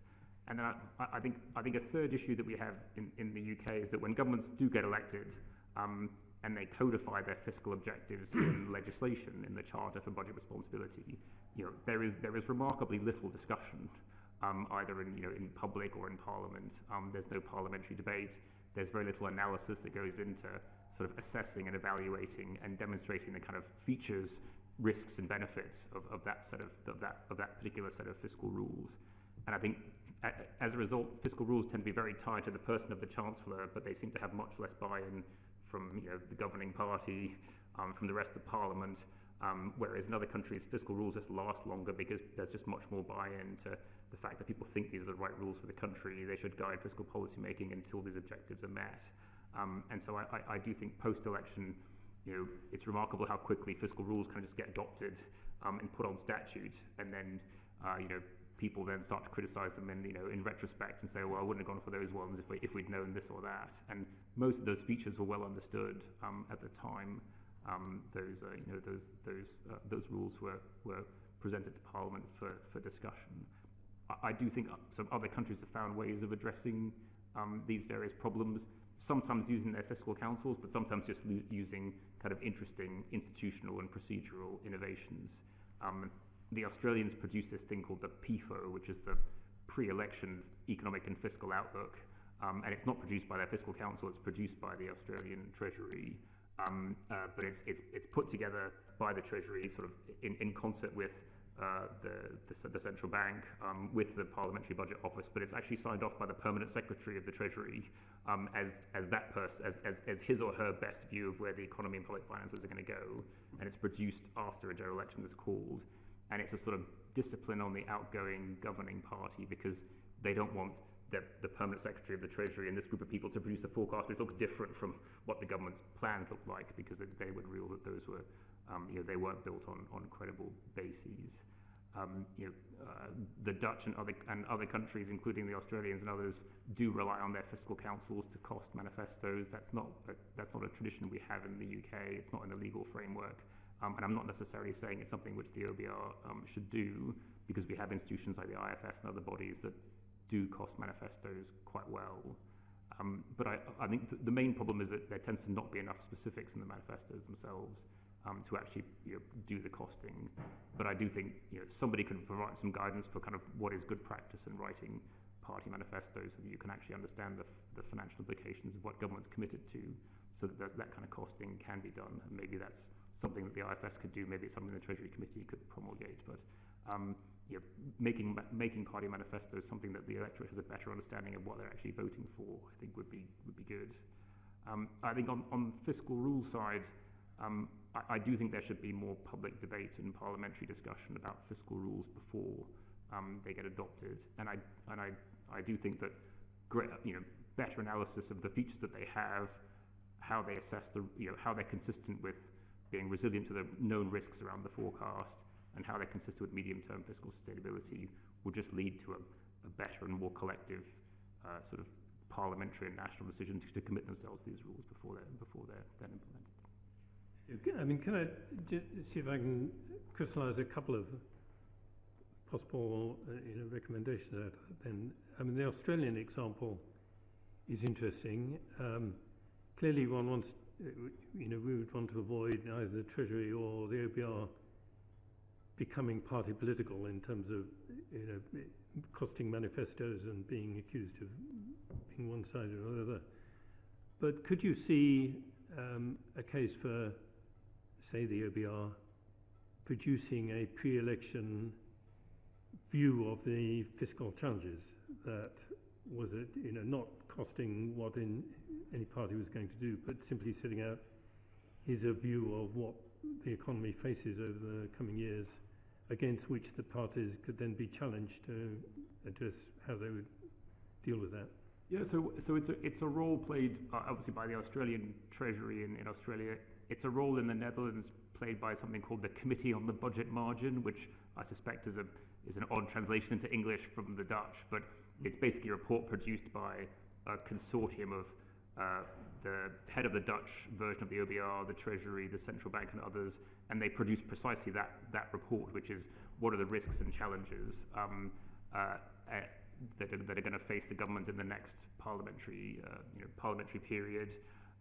And then I think a third issue that we have in the UK is that when governments do get elected and they codify their fiscal objectives in legislation, in the Charter for Budget Responsibility, there is remarkably little discussion, either in public or in Parliament. There's no parliamentary debate. There's very little analysis that goes into sort of assessing and evaluating and demonstrating the kind of features, risks, and benefits of that particular set of fiscal rules. And I think, as a result, fiscal rules tend to be very tied to the person of the Chancellor, but they seem to have much less buy-in from the governing party, from the rest of Parliament, whereas in other countries, fiscal rules just last longer because there's just much more buy-in to the fact that people think these are the right rules for the country. They should guide fiscal policy making until these objectives are met. And so I do think post-election, it's remarkable how quickly fiscal rules kind of just get adopted and put on statute, and then people then start to criticise them in retrospect and say, well, I wouldn't have gone for those ones if we'd known this or that. And most of those features were well understood at the time. Those rules were presented to Parliament for discussion. I do think some other countries have found ways of addressing these various problems, sometimes using their fiscal councils, but sometimes just using kind of interesting institutional and procedural innovations. The Australians produced this thing called the PFO, which is the pre-election economic and fiscal outlook, and it's not produced by their fiscal council, it's produced by the Australian Treasury, but it's put together by the Treasury sort of in concert with the central bank, with the Parliamentary Budget Office, but it's actually signed off by the Permanent Secretary of the Treasury as his or her best view of where the economy and public finances are going to go, and it's produced after a general election is called. And it's a sort of discipline on the outgoing governing party because they don't want the permanent secretary of the Treasury and this group of people to produce a forecast which looks different from what the government's plans look like, because they would reveal that those were, they weren't built on credible bases. The Dutch and other countries, including the Australians and others, do rely on their fiscal councils to cost manifestos. That's not a tradition we have in the UK. It's not in the legal framework, and I'm not necessarily saying it's something which the OBR should do, because we have institutions like the IFS and other bodies that do cost manifestos quite well. But I think the main problem is that there tends to not be enough specifics in the manifestos themselves to actually do the costing. But I do think somebody could provide some guidance for kind of what is good practice in writing party manifestos, so that you can actually understand the financial implications of what government's committed to, so that that kind of costing can be done. And maybe that's something that the IFS could do. Maybe it's something the Treasury Committee could promulgate. But making party manifestos something that the electorate has a better understanding of what they're actually voting for, I think would be good. I think on fiscal rules side, I do think there should be more public debate and parliamentary discussion about fiscal rules before they get adopted. And I do think that better analysis of the features that they have, how they assess how they're consistent with being resilient to the known risks around the forecast, and how they're consistent with medium-term fiscal sustainability, will just lead to a better and more collective sort of parliamentary and national decision to commit themselves to these rules before they're then implemented. I mean, can I just see if I can crystallise a couple of possible recommendations there? Then, I mean, the Australian example is interesting. Clearly, one wants, we would want to avoid either the Treasury or the OBR becoming party political in terms of costing manifestos and being accused of being one side or the other. But could you see a case for, say, the OBR producing a pre-election view of the fiscal challenges that was not costing what any party was going to do, but simply setting out his view of what the economy faces over the coming years, against which the parties could then be challenged to address how they would deal with that? Yeah, so it's a role played obviously by the Australian Treasury in Australia. It's a role in the Netherlands played by something called the Committee on the Budget Margin, which I suspect is an odd translation into English from the Dutch, but it's basically a report produced by a consortium of the head of the Dutch version of the OBR, the Treasury, the Central Bank and others, and they produce precisely that report, which is what are the risks and challenges that are going to face the government in the next parliamentary period,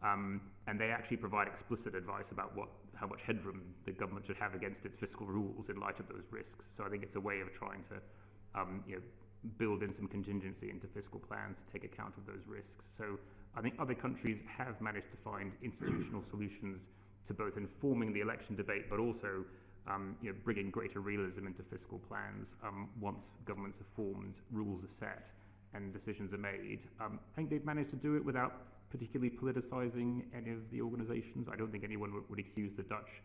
and they actually provide explicit advice about how much headroom the government should have against its fiscal rules in light of those risks. So I think it's a way of trying to build in some contingency into fiscal plans to take account of those risks. So I think other countries have managed to find institutional solutions to both informing the election debate, but also bringing greater realism into fiscal plans once governments are formed, rules are set, and decisions are made. I think they've managed to do it without particularly politicizing any of the organizations. I don't think anyone would accuse the Dutch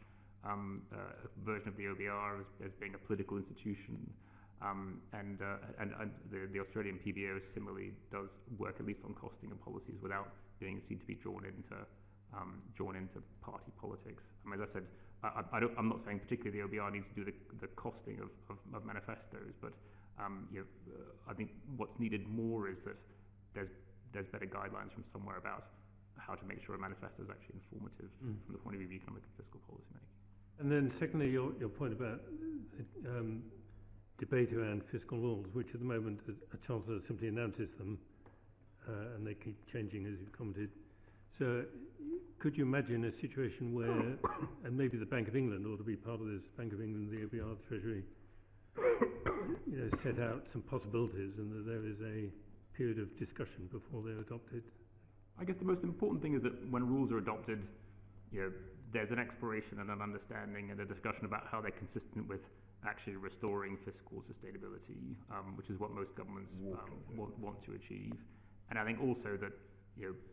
version of the OBR as being a political institution. And the Australian PBO similarly does work at least on costing and policies without being seen to be drawn into party politics. As I said, I'm not saying particularly the OBR needs to do the costing of manifestos, but I think what's needed more is that there's better guidelines from somewhere about how to make sure a manifesto is actually informative from the point of view of economic and fiscal policy making. And then secondly, your point about debate around fiscal rules, which at the moment a Chancellor simply announces them and they keep changing, as you've commented. So could you imagine a situation where, and maybe the Bank of England ought to be part of this, Bank of England, the OBR, the Treasury, set out some possibilities and that there is a period of discussion before they're adopted? I guess the most important thing is that when rules are adopted, there's an exploration and an understanding and a discussion about how they're consistent with actually restoring fiscal sustainability, which is what most governments want to achieve. And I think also that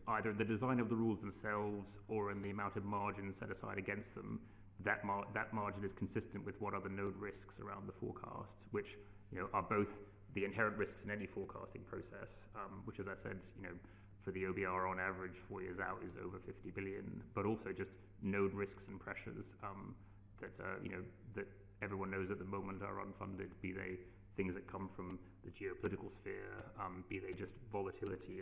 either the design of the rules themselves or in the amount of margin set aside against them, that margin is consistent with what are the known risks around the forecast, which are both the inherent risks in any forecasting process, which, as I said, for the OBR on average 4 years out is over 50 billion, but also just known risks and pressures that everyone knows at the moment are unfunded, be they things that come from the geopolitical sphere, be they just volatility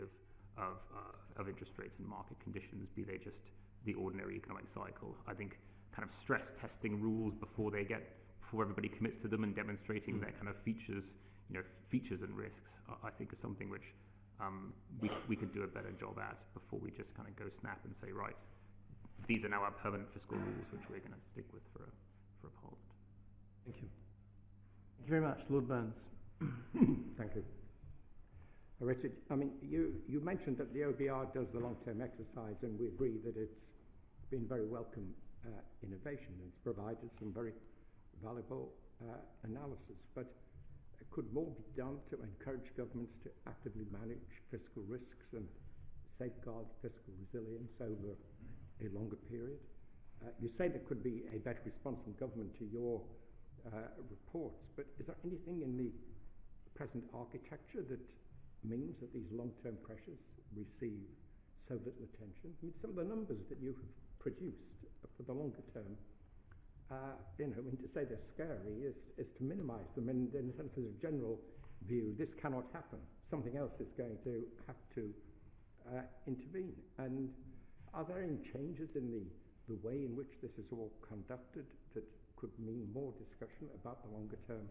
of interest rates and market conditions, be they just the ordinary economic cycle. I think kind of stress testing rules before everybody commits to them and demonstrating their kind of features and risks, I think is something which we could do a better job at before we just kind of go snap and say, right, these are now our permanent fiscal rules which we're going to stick with for a parliament. Thank you. Thank you very much, Lord Burns. Thank you. Richard, I mean, you mentioned that the OBR does the long-term exercise, and we agree that it's been very welcome innovation. It's provided some very valuable analysis, but could more be done to encourage governments to actively manage fiscal risks and safeguard fiscal resilience over a longer period? You say there could be a better response from government to your reports, but is there anything in the present architecture that means that these long-term pressures receive so little attention? I mean, some of the numbers that you have produced for the longer term, to say they're scary is to minimize them. And in a sense, there's a general view, this cannot happen. Something else is going to have to intervene. And are there any changes in the way in which this is all conducted that could mean more discussion about the longer term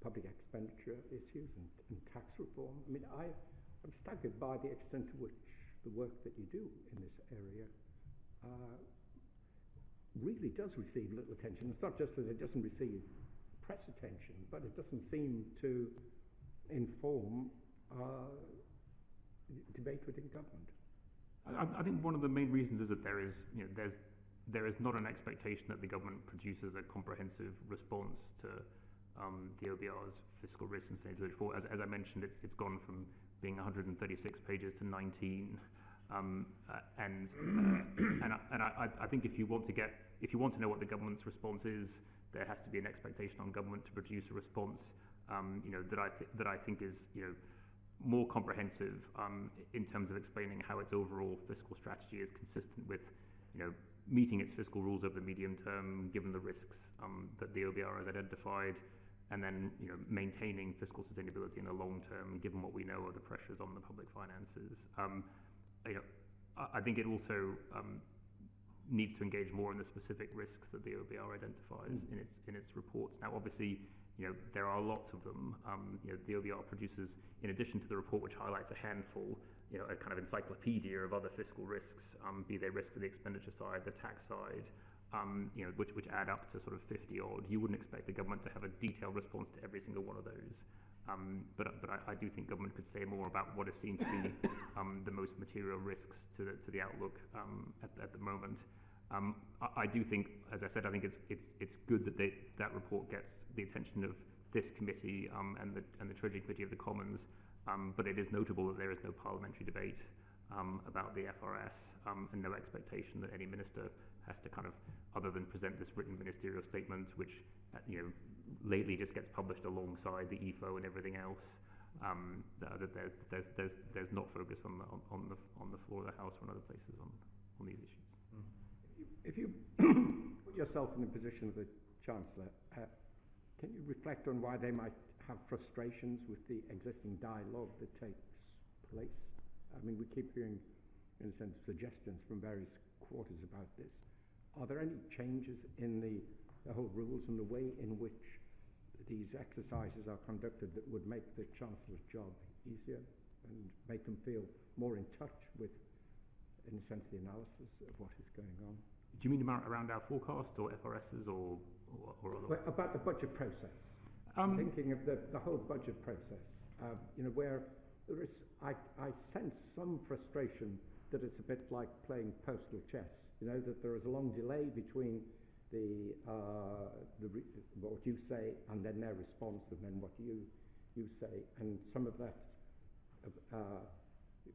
public expenditure issues and tax reform? I mean, I'm staggered by the extent to which the work that you do in this area really does receive little attention. It's not just that it doesn't receive press attention, but it doesn't seem to inform debate within government. I think one of the main reasons is that there is not an expectation that the government produces a comprehensive response to the OBR's fiscal risk and sustainability report. As I mentioned, it's gone from being 136 pages to 19, and I think if you want to know what the government's response is, there has to be an expectation on government to produce a response that I think is more comprehensive in terms of explaining how its overall fiscal strategy is consistent with meeting its fiscal rules over the medium term, given the risks that the OBR has identified, and then maintaining fiscal sustainability in the long term, given what we know are the pressures on the public finances. I think it also needs to engage more in the specific risks that the OBR identifies in its reports. Now, obviously, there are lots of them. The OBR produces, in addition to the report which highlights a handful, a kind of encyclopedia of other fiscal risks, be they risk to the expenditure side, the tax side, which add up to sort of 50 odd. You wouldn't expect the government to have a detailed response to every single one of those. But I do think government could say more about what is seen to be the most material risks to the outlook at the moment. I do think, as I said, I think it's good that that report gets the attention of this committee and the Treasury Committee of the Commons. But it is notable that there is no parliamentary debate about the FRS and no expectation that any minister has to kind of, other than present this written ministerial statement, which lately just gets published alongside the EFO and everything else. That there's not focus on the floor of the House or in other places on these issues. If you put yourself in the position of the Chancellor, can you reflect on why they might have frustrations with the existing dialogue that takes place? I mean, we keep hearing, in a sense, suggestions from various quarters about this. Are there any changes in the whole rules and the way in which these exercises are conducted that would make the Chancellor's job easier and make them feel more in touch with, in a sense, the analysis of what is going on? Do you mean around our forecast or FRSs or other? Well, about the budget process. I'm thinking of the whole budget process, where there is, I sense some frustration that it's a bit like playing postal chess, that there is a long delay between what you say and then their response and then what you say, and some of that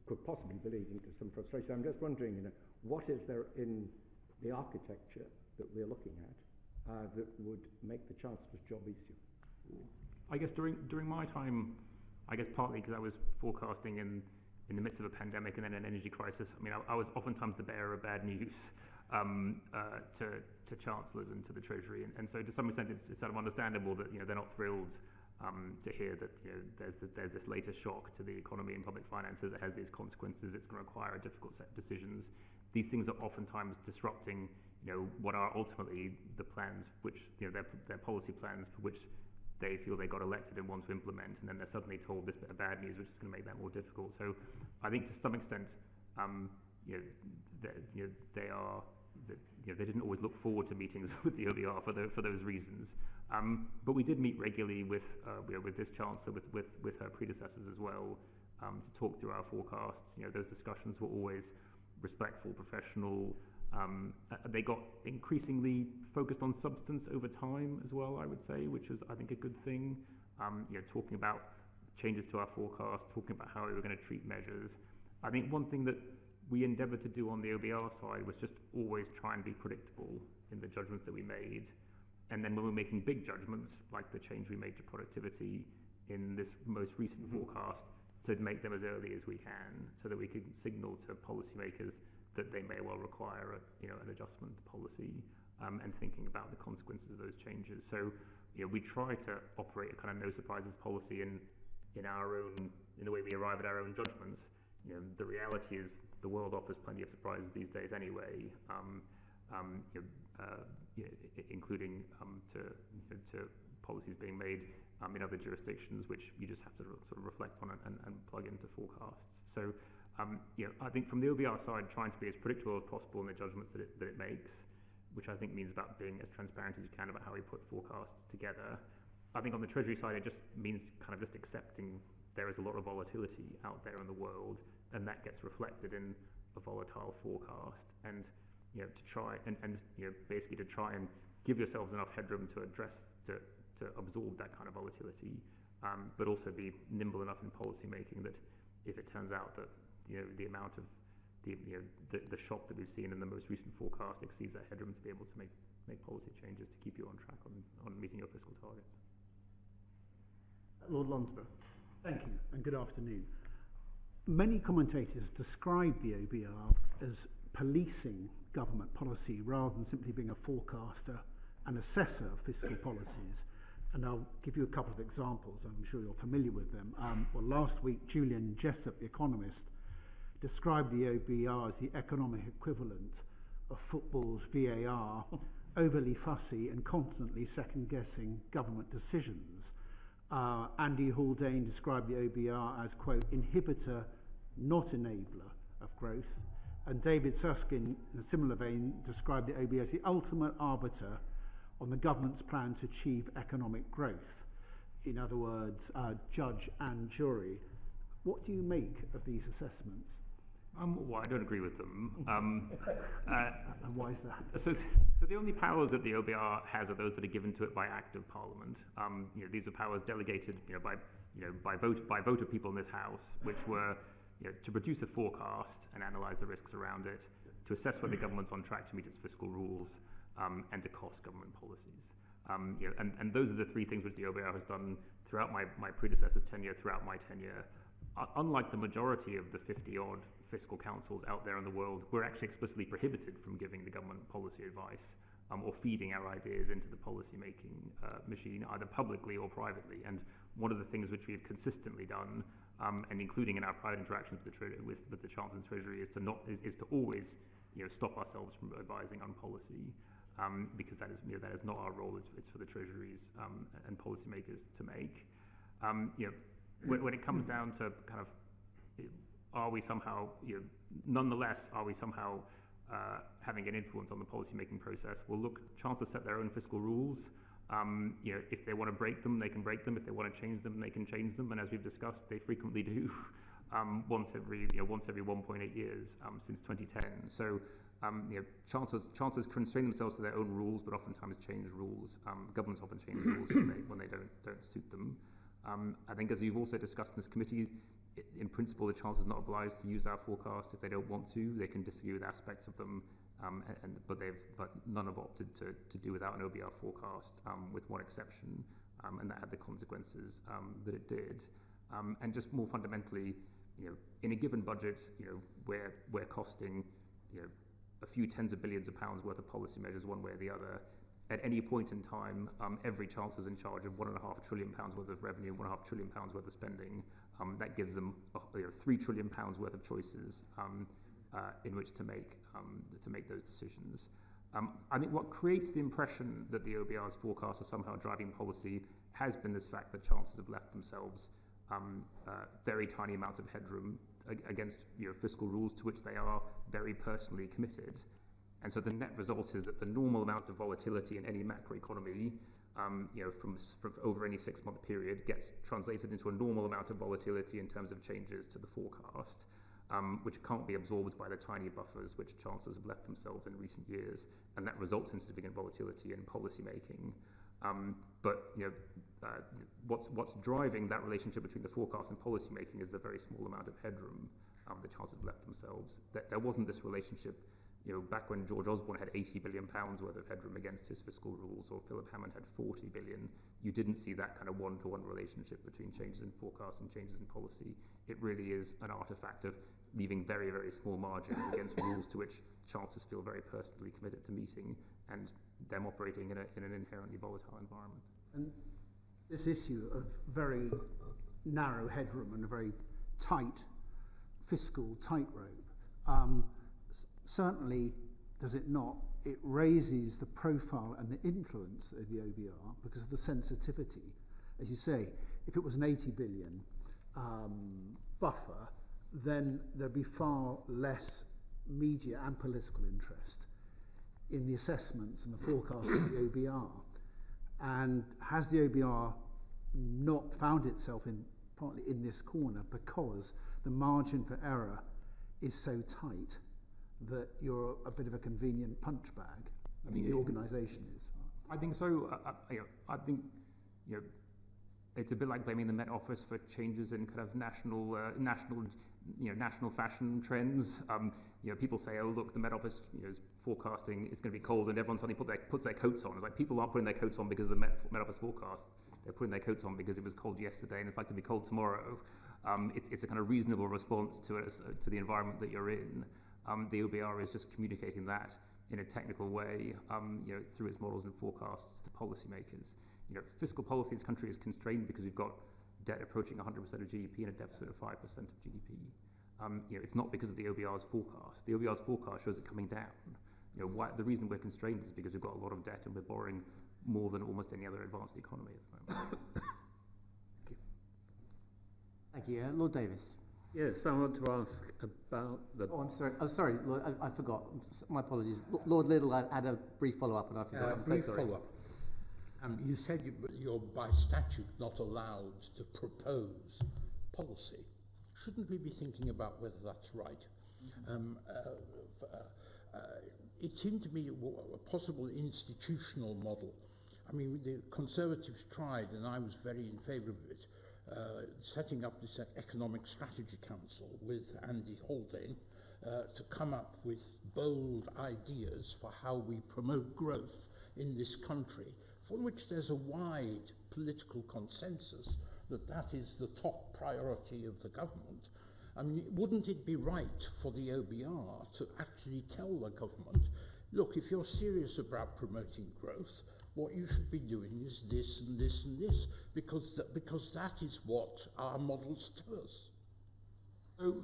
could possibly be leading to some frustration. I'm just wondering, what is there in the architecture that we're looking at that would make the Chancellor's job easier? I guess during my time, I guess partly because I was forecasting in the midst of a pandemic and then an energy crisis. I mean, I was oftentimes the bearer of bad news to chancellors and to the Treasury, and so to some extent it's sort of understandable that they're not thrilled to hear that there's this latest shock to the economy and public finances. It has these consequences. It's going to require a difficult set of decisions. These things are oftentimes disrupting what are ultimately the plans, which their policy plans for which they feel they got elected and want to implement, and then they're suddenly told this bit of bad news, which is going to make that more difficult. So I think to some extent, they didn't always look forward to meetings with the OBR for those reasons. But we did meet regularly with this Chancellor, with her predecessors as well, to talk through our forecasts. Those discussions were always respectful, professional. They got increasingly focused on substance over time as well, I would say, which was, I think, a good thing. Talking about changes to our forecast, talking about how we were going to treat measures. I think one thing that we endeavoured to do on the OBR side was just always try and be predictable in the judgments that we made. And then when we're making big judgments, like the change we made to productivity in this most recent forecast, to make them as early as we can, so that we could signal to policymakers that they may well require an adjustment to policy, and thinking about the consequences of those changes. So we try to operate a kind of no surprises policy in the way we arrive at our own judgments. The reality is the world offers plenty of surprises these days anyway, including to policies being made in other jurisdictions, which you just have to sort of reflect on and plug into forecasts. So I think from the OBR side, trying to be as predictable as possible in the judgments that it makes, which I think means about being as transparent as you can about how we put forecasts together. I think on the Treasury side, it just means kind of just accepting there is a lot of volatility out there in the world, and that gets reflected in a volatile forecast. And to try and basically to try and give yourselves enough headroom to absorb that kind of volatility, but also be nimble enough in policy making that if it turns out that the amount of the shock that we've seen in the most recent forecast exceeds that headroom, to be able to make policy changes to keep you on track on meeting your fiscal targets. Lord Lonsborough. Thank you, and good afternoon. Many commentators describe the OBR as policing government policy rather than simply being a forecaster and assessor of fiscal policies. And I'll give you a couple of examples. I'm sure you're familiar with them. Last week, Julian Jessup, the economist, described the OBR as the economic equivalent of football's VAR, overly fussy and constantly second-guessing government decisions. Andy Haldane described the OBR as, quote, inhibitor, not enabler of growth. And David Susskind, in a similar vein, described the OBR as the ultimate arbiter on the government's plan to achieve economic growth. In other words, judge and jury. What do you make of these assessments? Well, I don't agree with them. And why is that? So the only powers that the OBR has are those that are given to it by Act of Parliament. These are powers delegated, by vote of people in this House, which were to produce a forecast and analyse the risks around it, to assess whether the government's on track to meet its fiscal rules, and to cost government policies. And those are the three things which the OBR has done throughout my predecessor's tenure, throughout my tenure. Unlike the majority of the 50-odd fiscal councils out there in the world, we're actually explicitly prohibited from giving the government policy advice or feeding our ideas into the policy-making machine, either publicly or privately. And one of the things which we've consistently done, and including in our private interactions with the Chancellor and Treasury, is to always stop ourselves from advising on policy, because that is not our role. It's for the Treasuries and policymakers to make. When it comes down to kind of, are we somehow, nonetheless, are we somehow having an influence on the policy-making process? Well, look, chancellors set their own fiscal rules. If they want to break them, they can break them. If they want to change them, they can change them. And as we've discussed, they frequently do, once every 1.8 years since 2010. So, chancellors constrain themselves to their own rules, but oftentimes change rules. Governments often change rules when they don't suit them. I think, as you've also discussed in this committee, in principle, the Chancellor is not obliged to use our forecast if they don't want to. They can disagree with aspects of them, but none have opted to do without an OBR forecast, with one exception. and that had the consequences that it did. And just more fundamentally, in a given budget, we're costing, a few tens of billions of pounds worth of policy measures one way or the other. At any point in time, every chancellor's in charge of £1.5 trillion worth of revenue, £1.5 trillion worth of spending. That gives them £3 trillion worth of choices in which to make those decisions. I think what creates the impression that the OBR's forecasts are somehow driving policy has been this fact that chancellors have left themselves very tiny amounts of headroom against fiscal rules to which they are very personally committed. And so the net result is that the normal amount of volatility in any macroeconomy, from over any 6-month period, gets translated into a normal amount of volatility in terms of changes to the forecast, which can't be absorbed by the tiny buffers which chancellors have left themselves in recent years, and that results in significant volatility in policy making. What's driving that relationship between the forecast and policy making is the very small amount of headroom the chancellors have left themselves. There wasn't this relationship. Back when George Osborne had £80 billion worth of headroom against his fiscal rules, or Philip Hammond had 40 billion, you didn't see that kind of one-to-one relationship between changes in forecasts and changes in policy. It really is an artifact of leaving very, very small margins against rules to which chancellors feel very personally committed to meeting, and them operating in an inherently volatile environment. And this issue of very narrow headroom and a very tight fiscal tightrope, certainly, does it not, it raises the profile and the influence of the OBR because of the sensitivity. As you say, if it was an 80 billion buffer, then there'd be far less media and political interest in the assessments and the forecasts of the OBR. And has the OBR not found itself partly in this corner because the margin for error is so tight that you're a bit of a convenient punch bag? The organisation is. I think so. I think it's a bit like blaming the Met Office for changes in kind of national fashion trends. People say, "Oh, look, the Met Office is forecasting it's going to be cold," and everyone suddenly puts their coats on. It's like people aren't putting their coats on because of the Met Office forecast. They're putting their coats on because it was cold yesterday and it's likely to be cold tomorrow. It's a kind of reasonable response to the environment that you're in. The OBR is just communicating that in a technical way, through its models and forecasts to policymakers. Fiscal policy in this country is constrained because we've got debt approaching 100% of GDP and a deficit of 5% of GDP. It's not because of the OBR's forecast. The OBR's forecast shows it coming down. The reason we're constrained is because we've got a lot of debt and we're borrowing more than almost any other advanced economy at the moment. Thank you. Lord Davis. Yes, I want to ask about the... Oh, I'm sorry. Oh, sorry, Lord, I forgot. My apologies. Lord Liddell had a brief follow-up and I forgot. I'm so sorry. Follow-up. You said you're by statute not allowed to propose policy. Shouldn't we be thinking about whether that's right? It seemed to me a possible institutional model. I mean, the Conservatives tried, and I was very in favour of it, setting up this Economic Strategy Council with Andy Haldane to come up with bold ideas for how we promote growth in this country, from which there's a wide political consensus that is the top priority of the government. I mean, wouldn't it be right for the OBR to actually tell the government, look, if you're serious about promoting growth, what you should be doing is this and this and this, because that is what our models tell us. So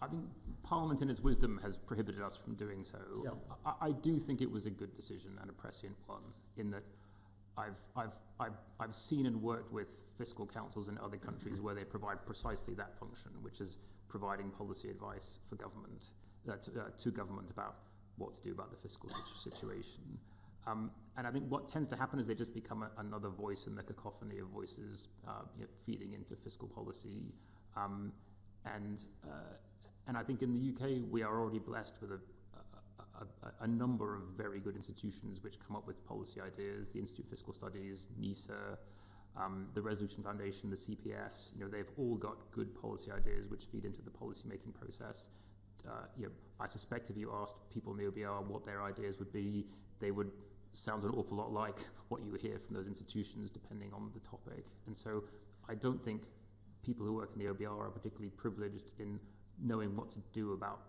I think Parliament in its wisdom has prohibited us from doing so. Yeah. I do think it was a good decision and a prescient one, in that I've seen and worked with fiscal councils in other countries where they provide precisely that function, which is providing policy advice for government to government about what to do about the fiscal situation. And I think what tends to happen is they just become another voice in the cacophony of voices feeding into fiscal policy. And I think in the UK we are already blessed with a number of very good institutions which come up with policy ideas. The Institute of Fiscal Studies, NISA, the Resolution Foundation, the CPS. They've all got good policy ideas which feed into the policy making process. I suspect if you asked people in the OBR what their ideas would be, they would sounds an awful lot like what you hear from those institutions depending on the topic. And so I don't think people who work in the OBR are particularly privileged in knowing what to do about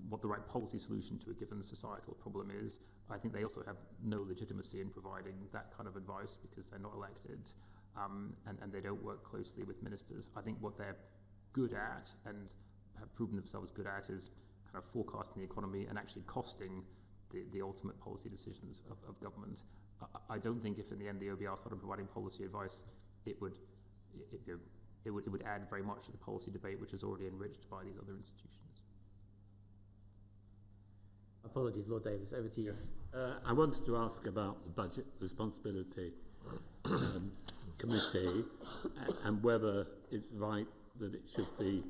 what the right policy solution to a given societal problem is. I think they also have no legitimacy in providing that kind of advice because they're not elected, and they don't work closely with ministers. I think what they're good at and have proven themselves good at is kind of forecasting the economy and actually costing the ultimate policy decisions of government. I don't think if in the end the OBR started providing policy advice, it would add very much to the policy debate, which is already enriched by these other institutions. Apologies, Lord Davis, over to you. I wanted to ask about the Budget Responsibility Committee and whether it's right that it should be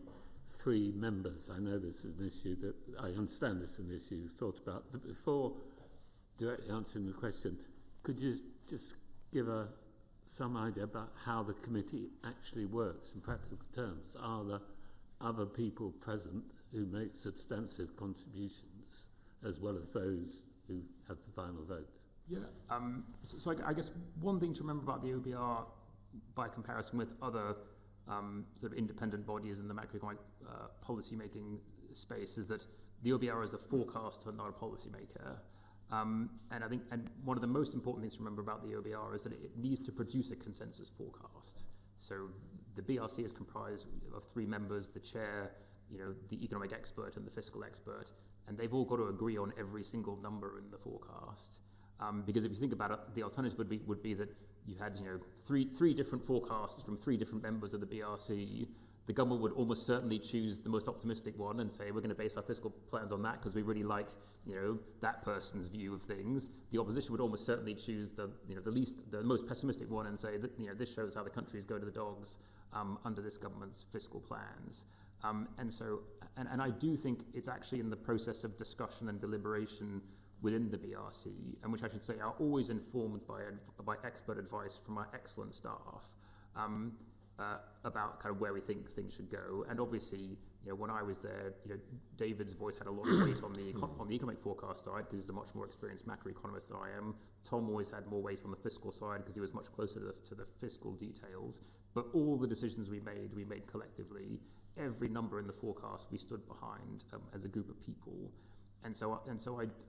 3 members. I know this is an issue that I understand this is an issue you've thought about, but before directly answering the question, could you just give some idea about how the committee actually works in practical terms? Are there other people present who make substantive contributions as well as those who have the final vote? Yeah. So I guess one thing to remember about the OBR by comparison with other sort of independent bodies in the macroeconomic policy-making space is that the OBR is a forecaster, not a policymaker. And I think, and one of the most important things to remember about the OBR is that it needs to produce a consensus forecast. So the BRC is comprised of 3 members: the chair, the economic expert, and the fiscal expert, and they've all got to agree on every single number in the forecast. Because if you think about it, the alternative would be that you had three different forecasts from 3 different members of the BRC. The government would almost certainly choose the most optimistic one and say we're going to base our fiscal plans on that because we really like that person's view of things. The opposition would almost certainly choose the most pessimistic one and say that this shows how the country is going to the dogs under this government's fiscal plans. And I do think it's actually in the process of discussion and deliberation within the BRC, and which I should say are always informed by expert advice from our excellent staff about kind of where we think things should go. And obviously, when I was there, David's voice had a lot of weight on the economic forecast side because he's a much more experienced macroeconomist than I am. Tom always had more weight on the fiscal side because he was much closer to the fiscal details. But all the decisions we made collectively. Every number in the forecast we stood behind as a group of people. And so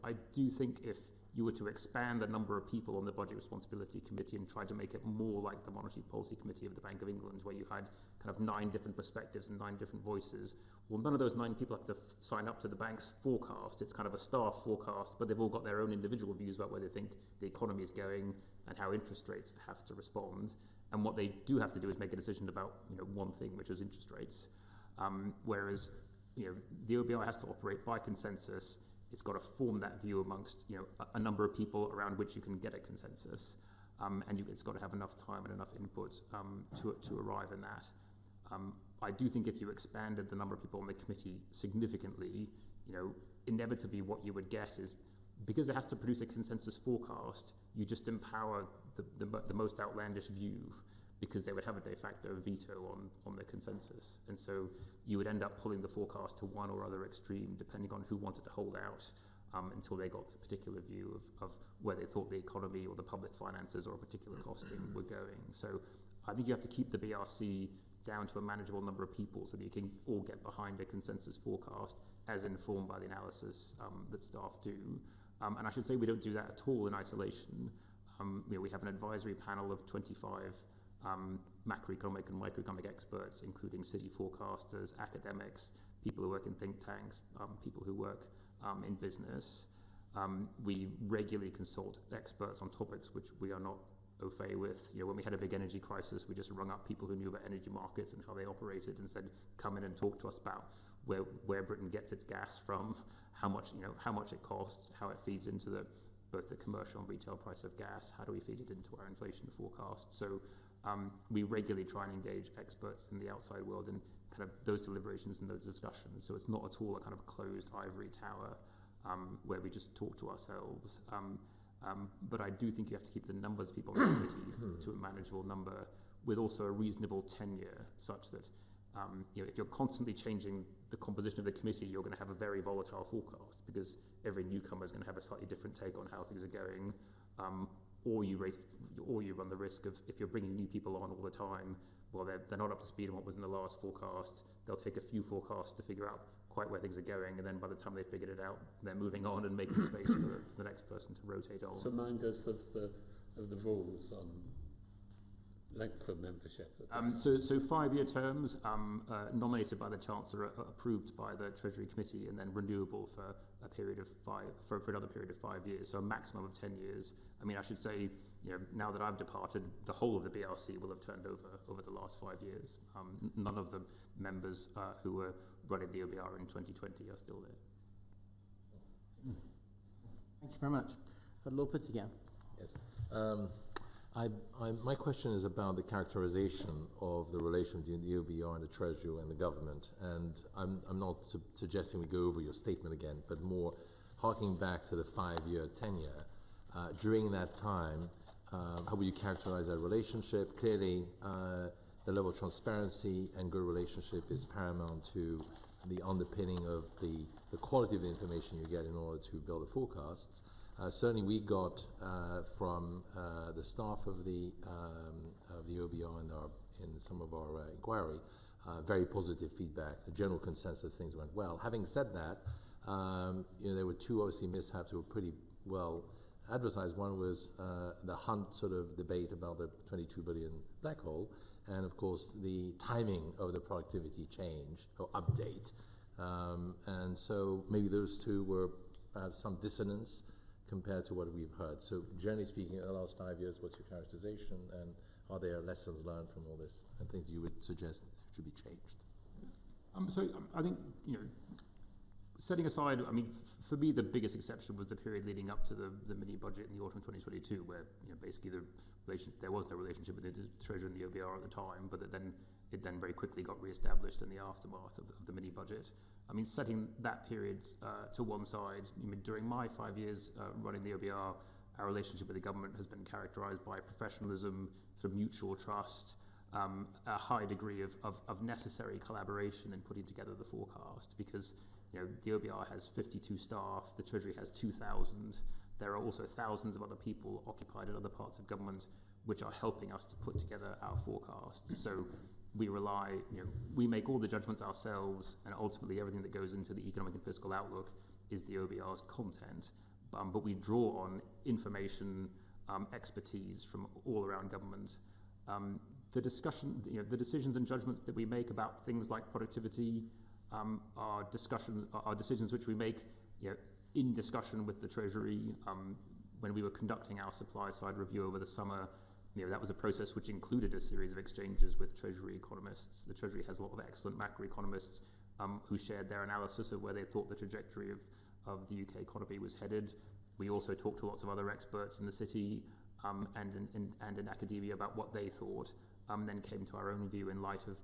I do think if you were to expand the number of people on the Budget Responsibility Committee and try to make it more like the Monetary Policy Committee of the Bank of England, where you had kind of 9 different perspectives and 9 different voices, well, none of those 9 people have to sign up to the bank's forecast. It's kind of a staff forecast, but they've all got their own individual views about where they think the economy is going and how interest rates have to respond. And what they do have to do is make a decision about one thing, which is interest rates. Whereas the OBR has to operate by consensus. It's got to form that view amongst a number of people around which you can get a consensus, and it's got to have enough time and enough input to arrive in that. I do think if you expanded the number of people on the committee significantly, inevitably what you would get is, because it has to produce a consensus forecast, you just empower the most outlandish view, because they would have a de facto veto on the consensus. And so you would end up pulling the forecast to one or other extreme, depending on who wanted to hold out until they got a particular view of where they thought the economy or the public finances or a particular costing were going. So I think you have to keep the BRC down to a manageable number of people so that you can all get behind a consensus forecast as informed by the analysis that staff do. And I should say we don't do that at all in isolation. We have an advisory panel of 25 macroeconomic and microeconomic experts, including city forecasters, academics, people who work in think tanks, people who work in business. We regularly consult experts on topics which we are not au fait with. When we had a big energy crisis, we just rung up people who knew about energy markets and how they operated and said, come in and talk to us about where Britain gets its gas from, how much it costs, how it feeds into both the commercial and retail price of gas, how do we feed it into our inflation forecast. So we regularly try and engage experts in the outside world in kind of those deliberations and those discussions. So it's not at all a kind of closed ivory tower where we just talk to ourselves. But I do think you have to keep the numbers of people on the committee to a manageable number, with also a reasonable tenure, such that if you're constantly changing the composition of the committee, you're going to have a very volatile forecast because every newcomer is going to have a slightly different take on how things are going. or you run the risk of, if you're bringing new people on all the time, well, they're not up to speed on what was in the last forecast. They'll take a few forecasts to figure out quite where things are going, and then by the time they've figured it out, they're moving on and making space for the next person to rotate on. So remind us of the rules on length of membership. So 5-year terms, nominated by the Chancellor, approved by the Treasury Committee, and then renewable for a period of for another period of 5 years. So a maximum of 10 years. I mean, I should say, now that I've departed, the whole of the BRC will have turned over the last 5 years. None of the members who were running the OBR in 2020 are still there. Thank you very much. Lord Pittigan. Yes. My question is about the characterization of the relation between the OBR and the Treasury and the government. And I'm not suggesting we go over your statement again, but more harking back to the 5-year tenure. During that time, how would you characterize that relationship? Clearly, the level of transparency and good relationship is paramount to the underpinning of the quality of the information you get in order to build the forecasts. Certainly, we got from the staff of the OBR in some of our inquiry very positive feedback. The general consensus, things went well. Having said that, there were two obviously mishaps that were pretty well advertised. One was the Hunt sort of debate about the 22 billion black hole, and of course the timing of the productivity change or update. And so maybe those two were some dissonance compared to what we've heard. So generally speaking, in the last 5 years, what's your characterization, and are there lessons learned from all this and things you would suggest should be changed? So I think, setting aside, I mean, for me, the biggest exception was the period leading up to the mini budget in the autumn 2022, where basically there was no relationship between the Treasury and the OBR at the time, but it then very quickly got re-established in the aftermath of the mini budget. I mean, setting that period to one side, during my 5 years running the OBR, our relationship with the government has been characterised by professionalism, sort of mutual trust, a high degree of necessary collaboration in putting together the forecast, because the OBR has 52 staff, the Treasury has 2,000. There are also thousands of other people occupied in other parts of government which are helping us to put together our forecasts. So we rely, we make all the judgments ourselves, and ultimately everything that goes into the economic and fiscal outlook is the OBR's content. But we draw on information, expertise from all around government. The decisions and judgments that we make about things like productivity are decisions which we make in discussion with the Treasury. When we were conducting our supply side review over the summer, that was a process which included a series of exchanges with Treasury economists. The Treasury has a lot of excellent macroeconomists who shared their analysis of where they thought the trajectory of the UK economy was headed. We also talked to lots of other experts in the city and in academia about what they thought, then came to our own view in light of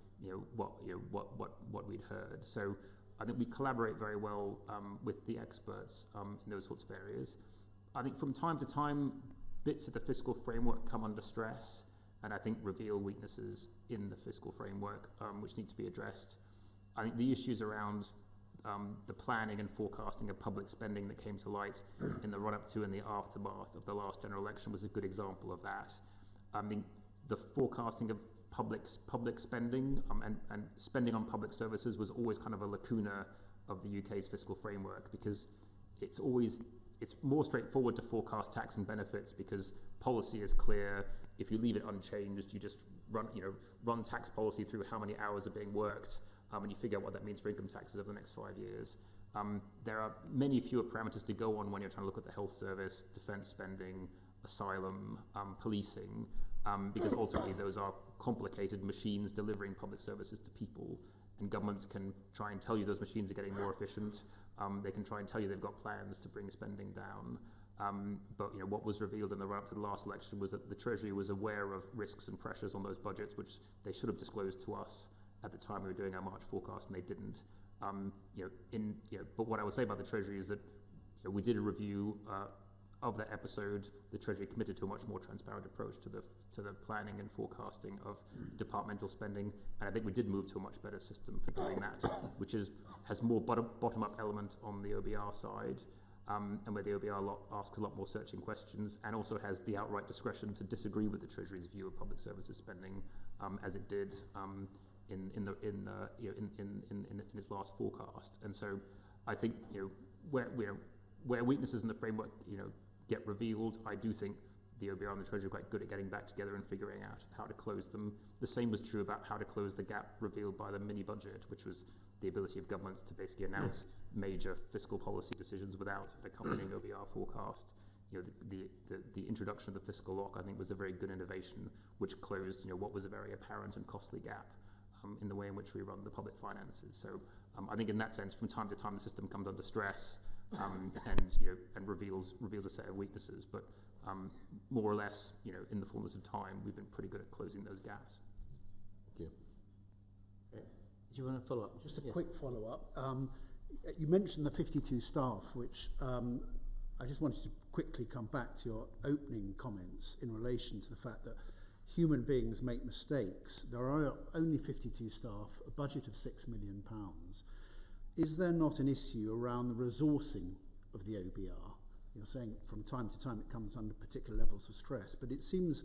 what we'd heard. So I think we collaborate very well with the experts in those sorts of areas. I think from time to time, bits of the fiscal framework come under stress, and I think reveal weaknesses in the fiscal framework which need to be addressed. I think the issues around the planning and forecasting of public spending that came to light in the run-up to and the aftermath of the last general election was a good example of that. I mean, the forecasting of public spending and spending on public services was always kind of a lacuna of the UK's fiscal framework, because it's more straightforward to forecast tax and benefits because policy is clear. If you leave it unchanged, you just run tax policy through how many hours are being worked, and you figure out what that means for income taxes over the next 5 years. There are many fewer parameters to go on when you're trying to look at the health service, defence spending, asylum, policing, because ultimately those are complicated machines delivering public services to people, and governments can try and tell you those machines are getting more efficient. They can try and tell you they've got plans to bring spending down. But what was revealed in the run-up to the last election was that the Treasury was aware of risks and pressures on those budgets, which they should have disclosed to us at the time we were doing our March forecast, and they didn't. But what I would say about the Treasury is that we did a review of that episode. The Treasury committed to a much more transparent approach to the planning and forecasting of departmental spending, and I think we did move to a much better system for doing that, which has more bottom-up element on the OBR side. and where the OBR asks a lot more searching questions, and also has the outright discretion to disagree with the Treasury's view of public services spending, as it did in its last forecast. And so, I think where weaknesses in the framework get revealed, I do think the OBR and the Treasury are quite good at getting back together and figuring out how to close them. The same was true about how to close the gap revealed by the mini-budget, which was the ability of governments to basically announce major fiscal policy decisions without an accompanying OBR forecast. The introduction of the fiscal lock, I think, was a very good innovation, which closed what was a very apparent and costly gap in the way in which we run the public finances. So I think in that sense, from time to time, the system comes under stress and reveals a set of weaknesses. But more or less, in the fullness of time, we've been pretty good at closing those gaps. Thank you. Do you want to follow up? Just a quick follow-up. You mentioned the 52 staff, which I just wanted to quickly come back to your opening comments in relation to the fact that human beings make mistakes. There are only 52 staff, a budget of £6 million. Is there not an issue around the resourcing of the OBR? You're saying from time to time it comes under particular levels of stress, but it seems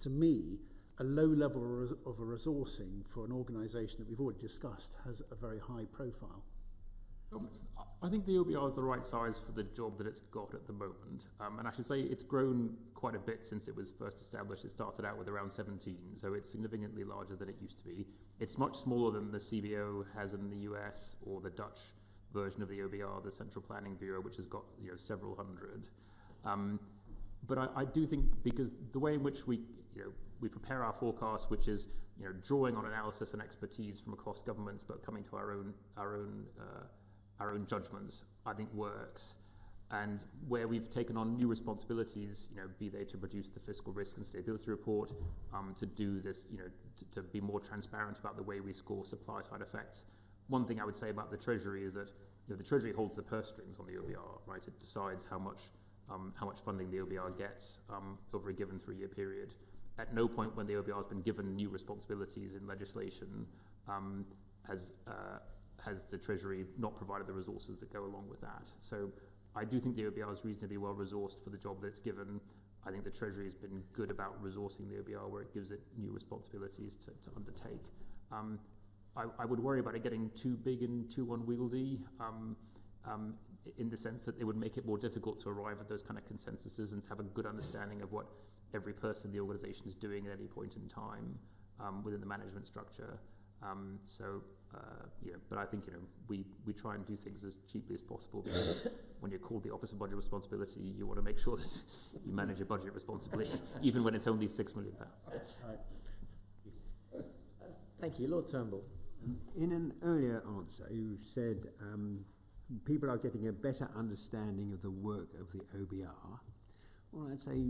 to me a low level of a resourcing for an organisation that we've already discussed has a very high profile. I think the OBR is the right size for the job that it's got at the moment. And I should say it's grown quite a bit since it was first established. It started out with around 17, so it's significantly larger than it used to be. It's much smaller than the CBO has in the US or the Dutch version of the OBR, the Central Planning Bureau, which has got several hundred. But I do think, because the way in which we prepare our forecast, which is drawing on analysis and expertise from across governments, but coming to our own judgments, I think works. And where we've taken on new responsibilities, be they to produce the fiscal risk and stability report, to do this, to be more transparent about the way we score supply side effects. One thing I would say about the Treasury is that the Treasury holds the purse strings on the OBR, right? It decides how much funding the OBR gets over a given 3-year period. At no point when the OBR has been given new responsibilities in legislation has the Treasury not provided the resources that go along with that. So I do think the OBR is reasonably well resourced for the job that it's given. I think the Treasury has been good about resourcing the OBR where it gives it new responsibilities to undertake. I would worry about it getting too big and too unwieldy in the sense that it would make it more difficult to arrive at those kind of consensuses and to have a good understanding of what every person in the organisation is doing at any point in time within the management structure. But I think we try and do things as cheaply as possible, because when you're called the Office of Budget Responsibility, you want to make sure that you manage your budget responsibly, even when it's only £6 million. Thank you, Lord Turnbull. In an earlier answer, you said people are getting a better understanding of the work of the OBR. Well, I'd say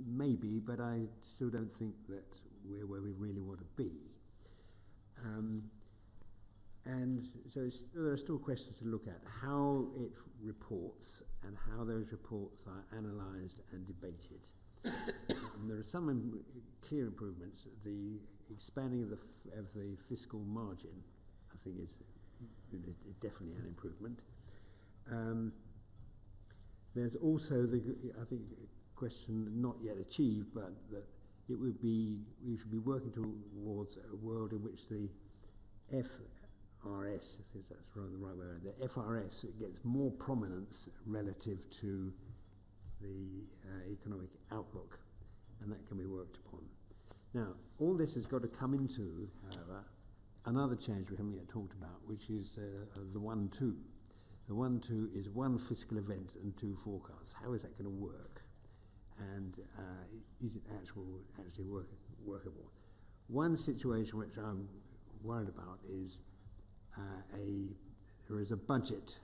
maybe, but I still don't think that we're where we really want to be. And so there are still questions to look at: how it reports and how those reports are analysed and debated. There are some clear improvements. The expanding of the fiscal margin, I think, is definitely an improvement. There's also the question not yet achieved, but that we should be working towards a world in which the FRS, if that's the right word, the FRS gets more prominence relative to the economic outlook, and that can be worked upon. Now, all this has got to come into, however, another change we haven't yet talked about, which is the 1-2. The 1-2 is one fiscal event and two forecasts. How is that going to work? And is it actually workable? One situation which I'm worried about is there is a budget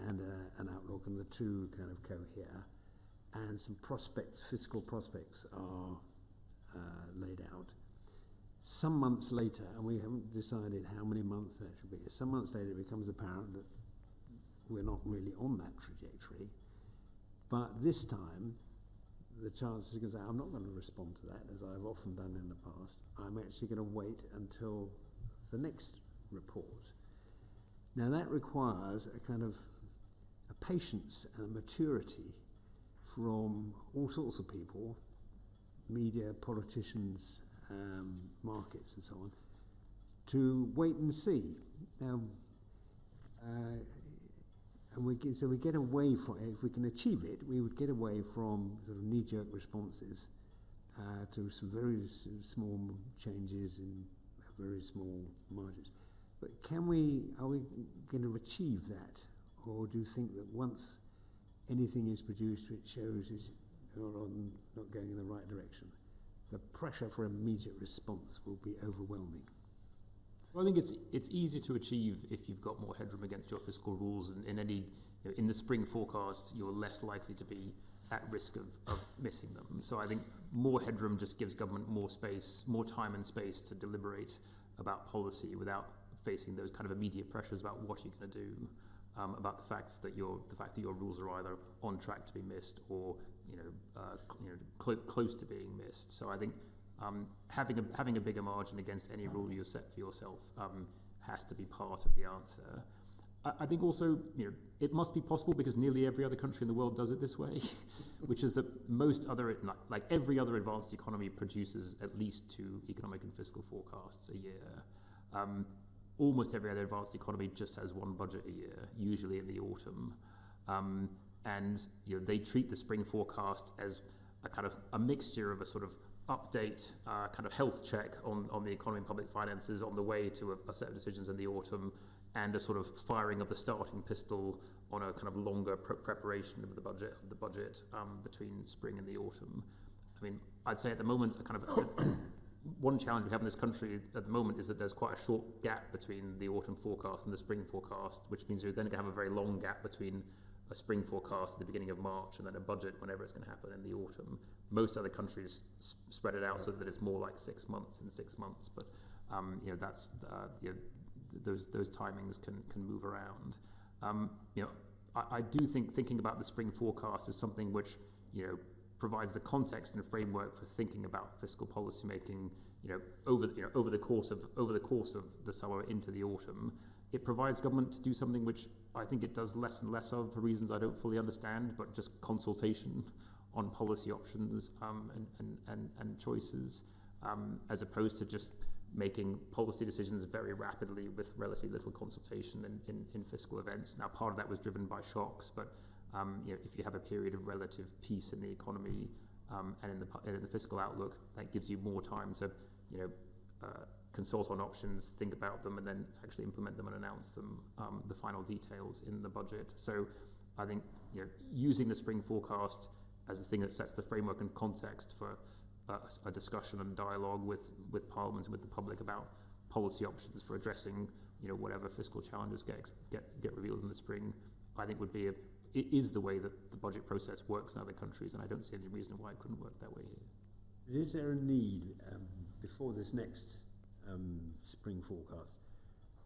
and an outlook, and the two kind of cohere, and some fiscal prospects are laid out. Some months later, and we haven't decided how many months that should be, some months later it becomes apparent that we're not really on that trajectory. But this time, the Chancellor is going to say, I'm not going to respond to that, as I've often done in the past. I'm actually going to wait until the next report. Now that requires a kind of a patience and a maturity from all sorts of people, media, politicians, markets and so on, to wait and see. Now, and we get away from, if we can achieve it, we would get away from sort of knee-jerk responses to some very small changes in very small margins. But are we going to achieve that? Or do you think that once anything is produced which shows it's not going in the right direction, the pressure for immediate response will be overwhelming? Well, I think it's easier to achieve if you've got more headroom against your fiscal rules, and in the spring forecast you're less likely to be at risk of missing them. So I think more headroom just gives government more space, more time and space to deliberate about policy without facing those kind of immediate pressures about what you're going to do, about the fact that your rules are either on track to be missed or close to being missed. So I think having a bigger margin against any rule you set for yourself has to be part of the answer. I think also, it must be possible because nearly every other country in the world does it this way, which is that most other, like every other advanced economy produces at least 2 economic and fiscal forecasts a year. Almost every other advanced economy just has 1 budget a year, usually in the autumn. And they treat the spring forecast as a kind of a mixture of a sort of update, kind of health check on the economy and public finances on the way to a set of decisions in the autumn, and a sort of firing of the starting pistol on a kind of longer preparation of the budget between spring and the autumn. I mean, I'd say at the moment, a kind of one challenge we have in this country at the moment is that there's quite a short gap between the autumn forecast and the spring forecast, which means you're then going to have a very long gap between a spring forecast at the beginning of March and then a budget whenever it's going to happen in the autumn. Most other countries spread it out so that it's more like 6 months and 6 months, but that's those timings can move around. I do think thinking about the spring forecast is something which provides the context and framework for thinking about fiscal policy making over the course of the summer into the autumn. It provides government to do something which I think it does less and less of for reasons I don't fully understand, but just consultation on policy options and choices, as opposed to just making policy decisions very rapidly with relatively little consultation in fiscal events. Now, part of that was driven by shocks, but if you have a period of relative peace in the economy and in the fiscal outlook, that gives you more time to consult on options, think about them, and then actually implement them and announce them, the final details in the budget. So I think using the spring forecast as a thing that sets the framework and context for a discussion and dialogue with Parliament and with the public about policy options for addressing whatever fiscal challenges get revealed in the spring, I think it is the way that the budget process works in other countries, and I don't see any reason why it couldn't work that way here. Is there a need before this next spring forecast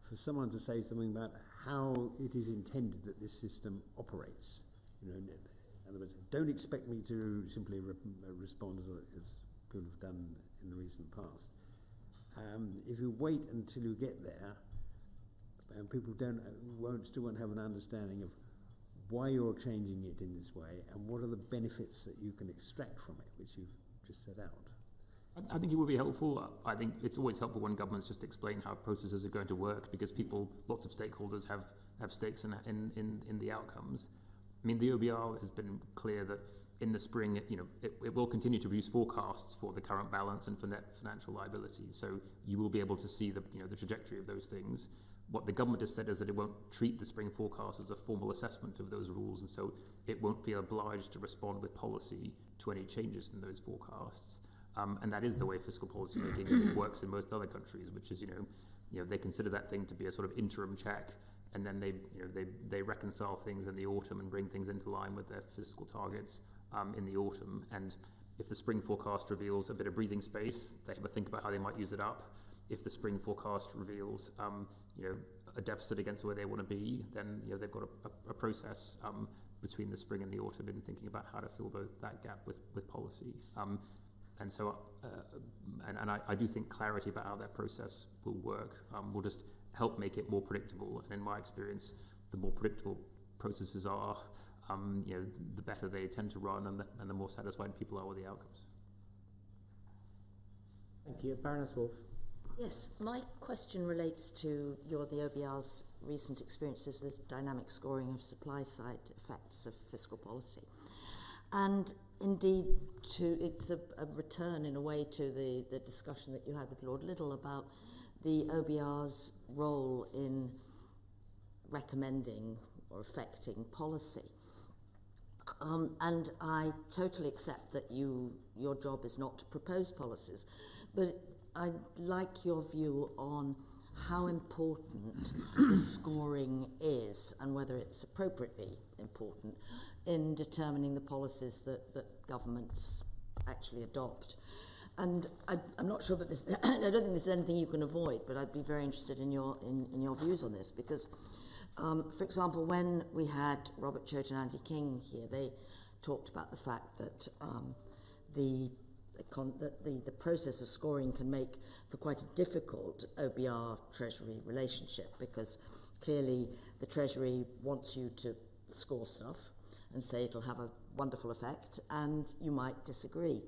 for someone to say something about how it is intended that this system operates? In other words, don't expect me to simply respond as people have done in the recent past. If you wait until you get there, and people still won't have an understanding of why you're changing it in this way and what are the benefits that you can extract from it, which you've just set out. I think it would be helpful. I think it's always helpful when governments just explain how processes are going to work, because lots of stakeholders have stakes in the outcomes. I mean, the OBR has been clear that in the spring, it will continue to produce forecasts for the current balance and for net financial liabilities. So you will be able to see the trajectory of those things. What the government has said is that it won't treat the spring forecast as a formal assessment of those rules, and so it won't feel obliged to respond with policy to any changes in those forecasts. And that is the way fiscal policy making works in most other countries, which is they consider that thing to be a sort of interim check, and then they reconcile things in the autumn and bring things into line with their fiscal targets in the autumn. And if the spring forecast reveals a bit of breathing space, they have a think about how they might use it up. If the spring forecast reveals a deficit against where they want to be, then they've got a process between the spring and the autumn in thinking about how to fill that gap with policy. And so, I do think clarity about how that process will work will just help make it more predictable. And in my experience, the more predictable processes are, the better they tend to run, and the more satisfied people are with the outcomes. Thank you. Baroness Wolf. Yes, my question relates to the OBR's recent experiences with dynamic scoring of supply-side effects of fiscal policy. And indeed, it's a return in a way to the discussion that you had with Lord Liddell about the OBR's role in recommending or affecting policy. And I totally accept that your job is not to propose policies, but I'd like your view on how important the scoring is and whether it's appropriately important in determining the policies that governments actually adopt. And I'm not sure that this, I don't think this is anything you can avoid, but I'd be very interested in your views on this, because for example, when we had Robert Choate and Andy King here, they talked about the fact that the process of scoring can make for quite a difficult OBR-Treasury relationship, because clearly the Treasury wants you to score stuff and say it'll have a wonderful effect, and you might disagree.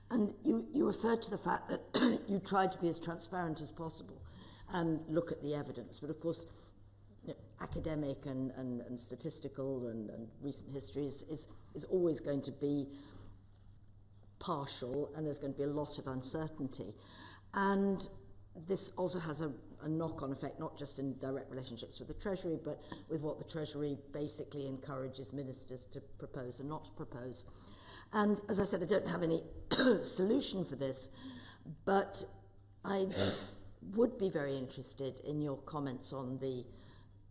And you referred to the fact that you tried to be as transparent as possible and look at the evidence, but of course academic and statistical and recent history is always going to be partial, and there's going to be a lot of uncertainty. And this also has a knock-on effect, not just in direct relationships with the Treasury, but with what the Treasury basically encourages ministers to propose and not to propose. And as I said, I don't have any solution for this, but I would be very interested in your comments on the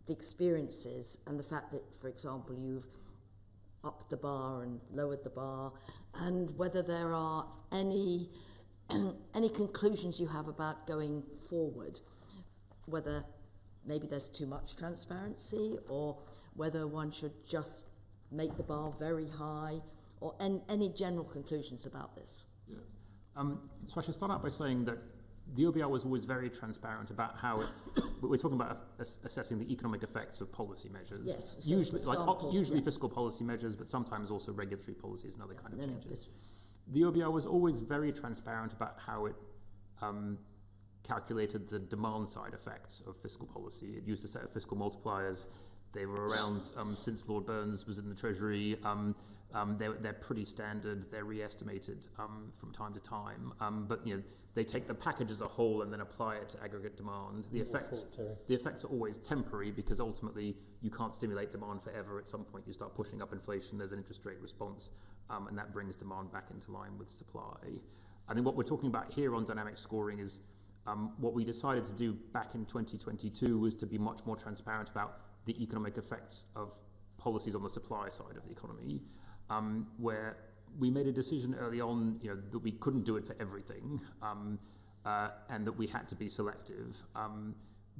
experiences and the fact that, for example, you've upped the bar and lowered the bar, and whether there are any conclusions you have about going forward, whether maybe there's too much transparency, or whether one should just make the bar very high, or any general conclusions about this. Yeah. So I should start out by saying that the OBR was always very transparent about how we're talking about assessing the economic effects of policy measures. Yes. So usually fiscal policy measures, but sometimes also regulatory policies and other kind of changes. The OBR was always very transparent about how it calculated the demand side effects of fiscal policy. It used a set of fiscal multipliers. They were around since Lord Burns was in the Treasury. They're pretty standard. They're re-estimated from time to time. But they take the package as a whole and then apply it to aggregate demand. The effects are always temporary, because ultimately you can't stimulate demand forever. At some point you start pushing up inflation. There's an interest rate response, and that brings demand back into line with supply. I think what we're talking about here on dynamic scoring is what we decided to do back in 2022 was to be much more transparent about the economic effects of policies on the supply side of the economy, where we made a decision early on, that we couldn't do it for everything, and that we had to be selective,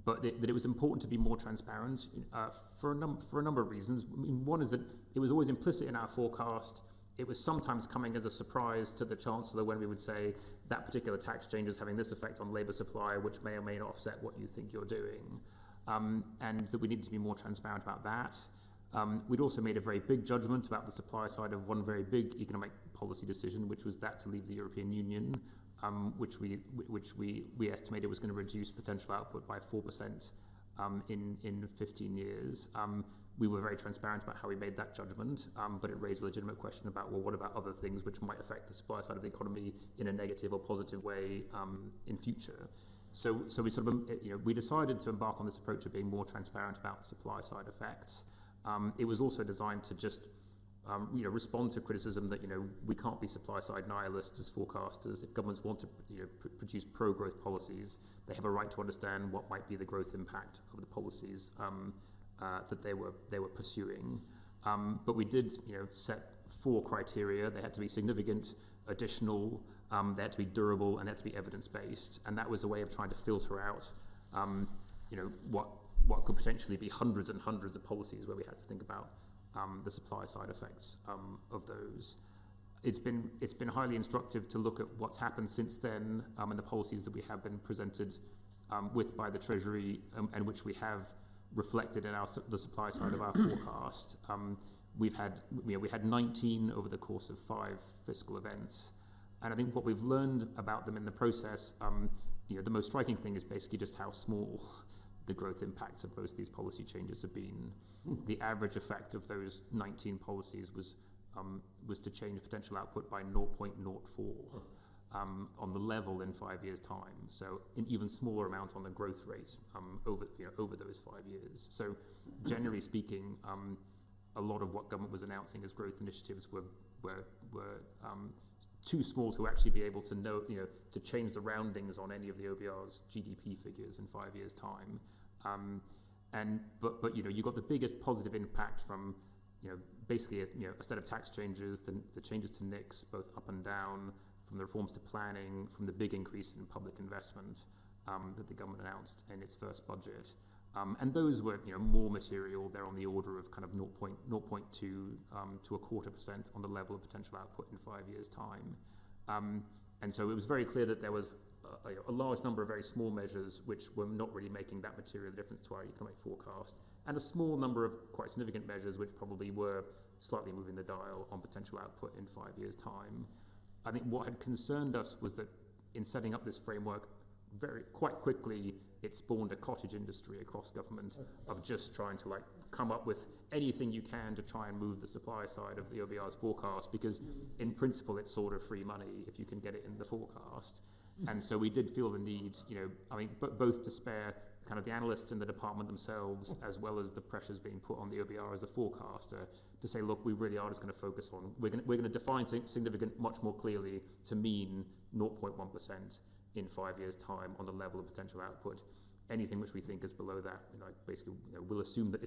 but that it was important to be more transparent for a number of reasons. I mean, one is that it was always implicit in our forecast. It was sometimes coming as a surprise to the Chancellor when we would say that particular tax change is having this effect on labour supply, which may or may not offset what you think you're doing. And that we need to be more transparent about that. We'd also made a very big judgment about the supply side of one very big economic policy decision, which was that to leave the European Union, which we estimated was going to reduce potential output by 4% in 15 years. We were very transparent about how we made that judgment, but it raised a legitimate question about, well, what about other things which might affect the supply side of the economy in a negative or positive way in future? So we sort of, we decided to embark on this approach of being more transparent about supply side effects. It was also designed to just, respond to criticism that, we can't be supply side nihilists as forecasters. If governments want to, produce pro-growth policies, they have a right to understand what might be the growth impact of the policies that they were pursuing. But we did, set 4 criteria. They had to be significant, additional, they had to be durable, and they had to be evidence-based. And that was a way of trying to filter out, what could potentially be hundreds and hundreds of policies where we had to think about the supply side effects of those. It's been highly instructive to look at what's happened since then, and the policies that we have been presented with by the Treasury, and which we have reflected in the supply side of our forecast. We had 19 over the course of 5 fiscal events, and I think what we've learned about them in the process, the most striking thing is basically just how small the growth impacts of both these policy changes have been. The average effect of those 19 policies was to change potential output by 0.04 on the level in 5 years' time. So an even smaller amount on the growth rate over those 5 years. So generally speaking, a lot of what government was announcing as growth initiatives were too small to actually be able to to change the roundings on any of the OBR's GDP figures in 5 years' time. But you got the biggest positive impact from basically a set of tax changes, the changes to NICs both up and down, from the reforms to planning, from the big increase in public investment that the government announced in its first budget. And those were more material. They're on the order of kind of 0.2 to 0.25% on the level of potential output in 5 years' time. And so it was very clear that there was a large number of very small measures which were not really making that material difference to our economic forecast, and a small number of quite significant measures which probably were slightly moving the dial on potential output in 5 years' time. I think what had concerned us was that in setting up this framework, quite quickly it spawned a cottage industry across government of just trying to come up with anything you can to try and move the supply side of the OBR's forecast, because in principle it's sort of free money if you can get it in the forecast. And so we did feel the need, both to spare kind of the analysts in the department themselves, as well as the pressures being put on the OBR as a forecaster, to say, look, we really are just going to focus on, we're going to define significant much more clearly to mean 0.1% in 5 years' time on the level of potential output. Anything which we think is below that, basically, we'll assume that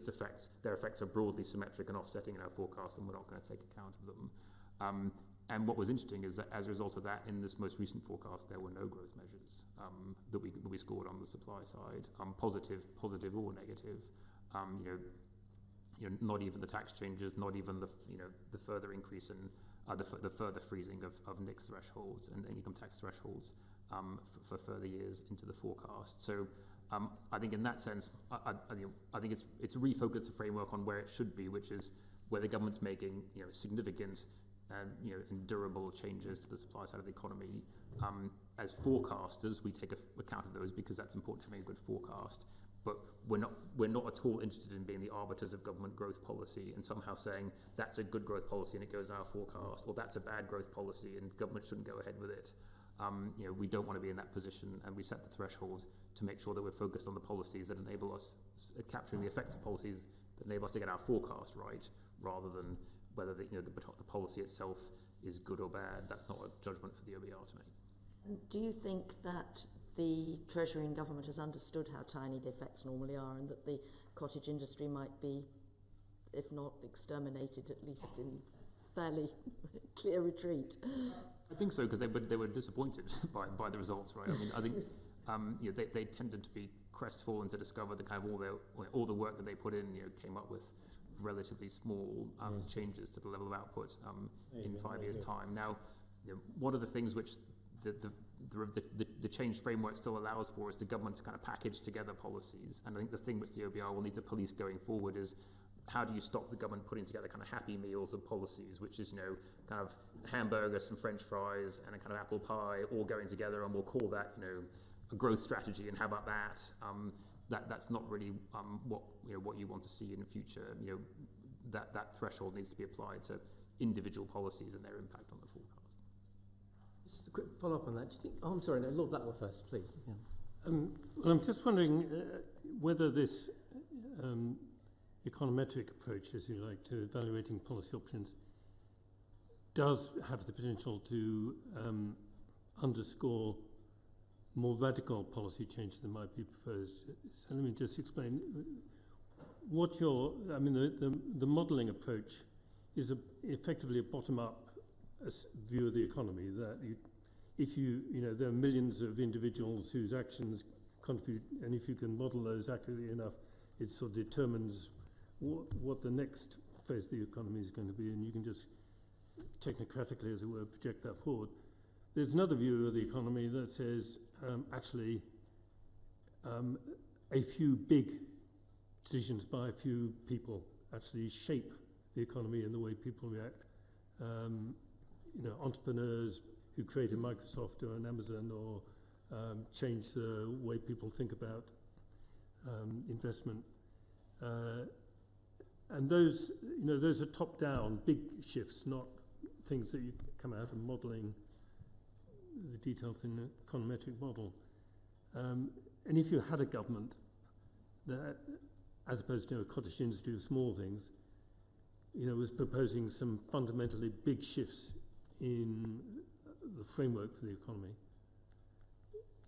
their effects are broadly symmetric and offsetting in our forecast, and we're not going to take account of them. And what was interesting is that as a result of that, in this most recent forecast, there were no growth measures that we scored on the supply side, positive or negative. Not even the tax changes, not even the further increase in the further freezing of NICS thresholds and income tax thresholds for further years into the forecast. So I think in that sense, I think it's refocused the framework on where it should be, which is where the government's making significant and durable changes to the supply side of the economy. As forecasters, we take account of those because that's important, having a good forecast. But we're not at all interested in being the arbiters of government growth policy and somehow saying that's a good growth policy and it goes in our forecast, or that's a bad growth policy and government shouldn't go ahead with it. We don't want to be in that position, and we set the threshold to make sure that we're focused on the policies that enable us, capturing the effects of policies that enable us to get our forecast right, rather than whether the policy itself is good or bad. That's not a judgment for the OBR to make. Do you think that the Treasury and government has understood how tiny the effects normally are, and that the cottage industry might be, if not exterminated, at least in fairly clear retreat? I think so, because they were disappointed by the results, right? I think they tended to be crestfallen to discover that kind of all the work that they put in came up with relatively small changes to the level of output in 5 years' time. Now, one of the things which the change framework still allows for is the government to kind of package together policies. And I think the thing which the OBR will need to police going forward is, how do you stop the government putting together kind of happy meals of policies, which is, kind of hamburgers and French fries and a kind of apple pie all going together, and we'll call that, a growth strategy, and how about that? That's not really what you want to see in the future. That threshold needs to be applied to individual policies and their impact on the forecast. Just a quick follow-up on that. Do you think? Oh, I'm sorry. No, Lord Blackwell first, please. Yeah. Well, I'm just wondering whether this econometric approach, as you like, to evaluating policy options does have the potential to underscore more radical policy changes that might be proposed. So let me just explain what the modelling approach is effectively a bottom-up view of the economy, that there are millions of individuals whose actions contribute, and if you can model those accurately enough, it sort of determines what the next phase of the economy is going to be, and you can just technocratically, as it were, project that forward. There's another view of the economy that says a few big decisions by a few people actually shape the economy and the way people react. Entrepreneurs who created Microsoft or an Amazon or change the way people think about investment. And those are top-down, big shifts, not things that you come out and modelling the details in the econometric model. And if you had a government that, as opposed to a cottage industry of small things, was proposing some fundamentally big shifts in the framework for the economy,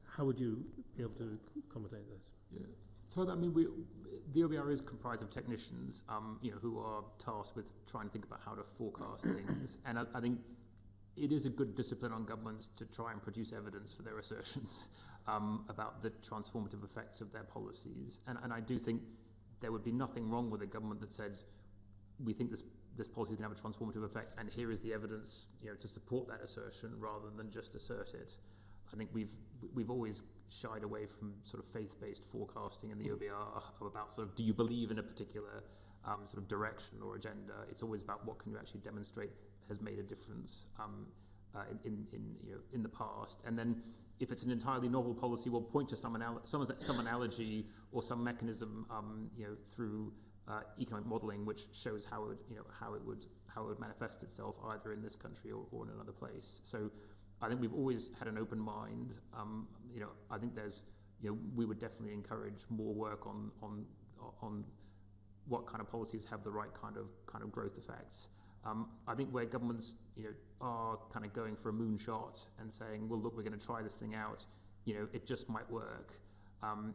how would you be able to accommodate those? Yeah. So the OBR is comprised of technicians, who are tasked with trying to think about how to forecast things, and I think it is a good discipline on governments to try and produce evidence for their assertions about the transformative effects of their policies. And I do think there would be nothing wrong with a government that said, we think this policy is going to have a transformative effect, and here is the evidence, to support that assertion, rather than just assert it. I think we've always shied away from sort of faith-based forecasting in the OBR about sort of, do you believe in a particular sort of direction or agenda? It's always about what can you actually demonstrate has made a difference in the past. And then if it's an entirely novel policy, we'll point to some analogy or some mechanism through economic modelling, which shows how it would manifest itself either in this country or in another place. So I think we've always had an open mind. I think there's, we would definitely encourage more work on what kind of policies have the right kind of growth effects. I think where governments, are kind of going for a moonshot and saying, well, look, we're going to try this thing out, it just might work.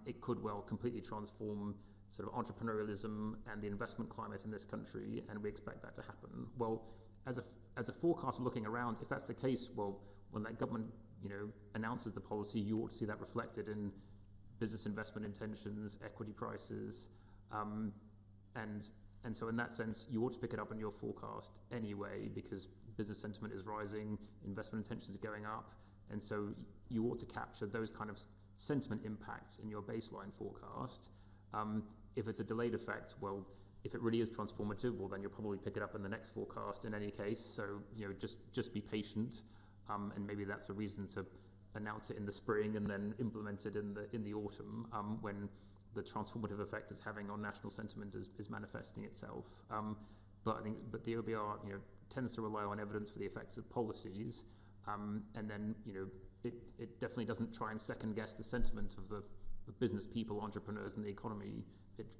It could well completely transform sort of entrepreneurialism and the investment climate in this country, and we expect that to happen. Well, as a forecaster looking around, if that's the case, well, when that government, announces the policy, you ought to see that reflected in business investment intentions, equity prices, and so in that sense, you ought to pick it up in your forecast anyway, because business sentiment is rising, investment intentions are going up, and so you ought to capture those kind of sentiment impacts in your baseline forecast. If it's a delayed effect, well, if it really is transformative, well, then you'll probably pick it up in the next forecast in any case. So, just be patient, and maybe that's a reason to announce it in the spring and then implement it in the autumn, when the transformative effect it's having on national sentiment is manifesting itself. But the OBR, tends to rely on evidence for the effects of policies, and then, it definitely doesn't try and second guess the sentiment of the business people, entrepreneurs, and the economy.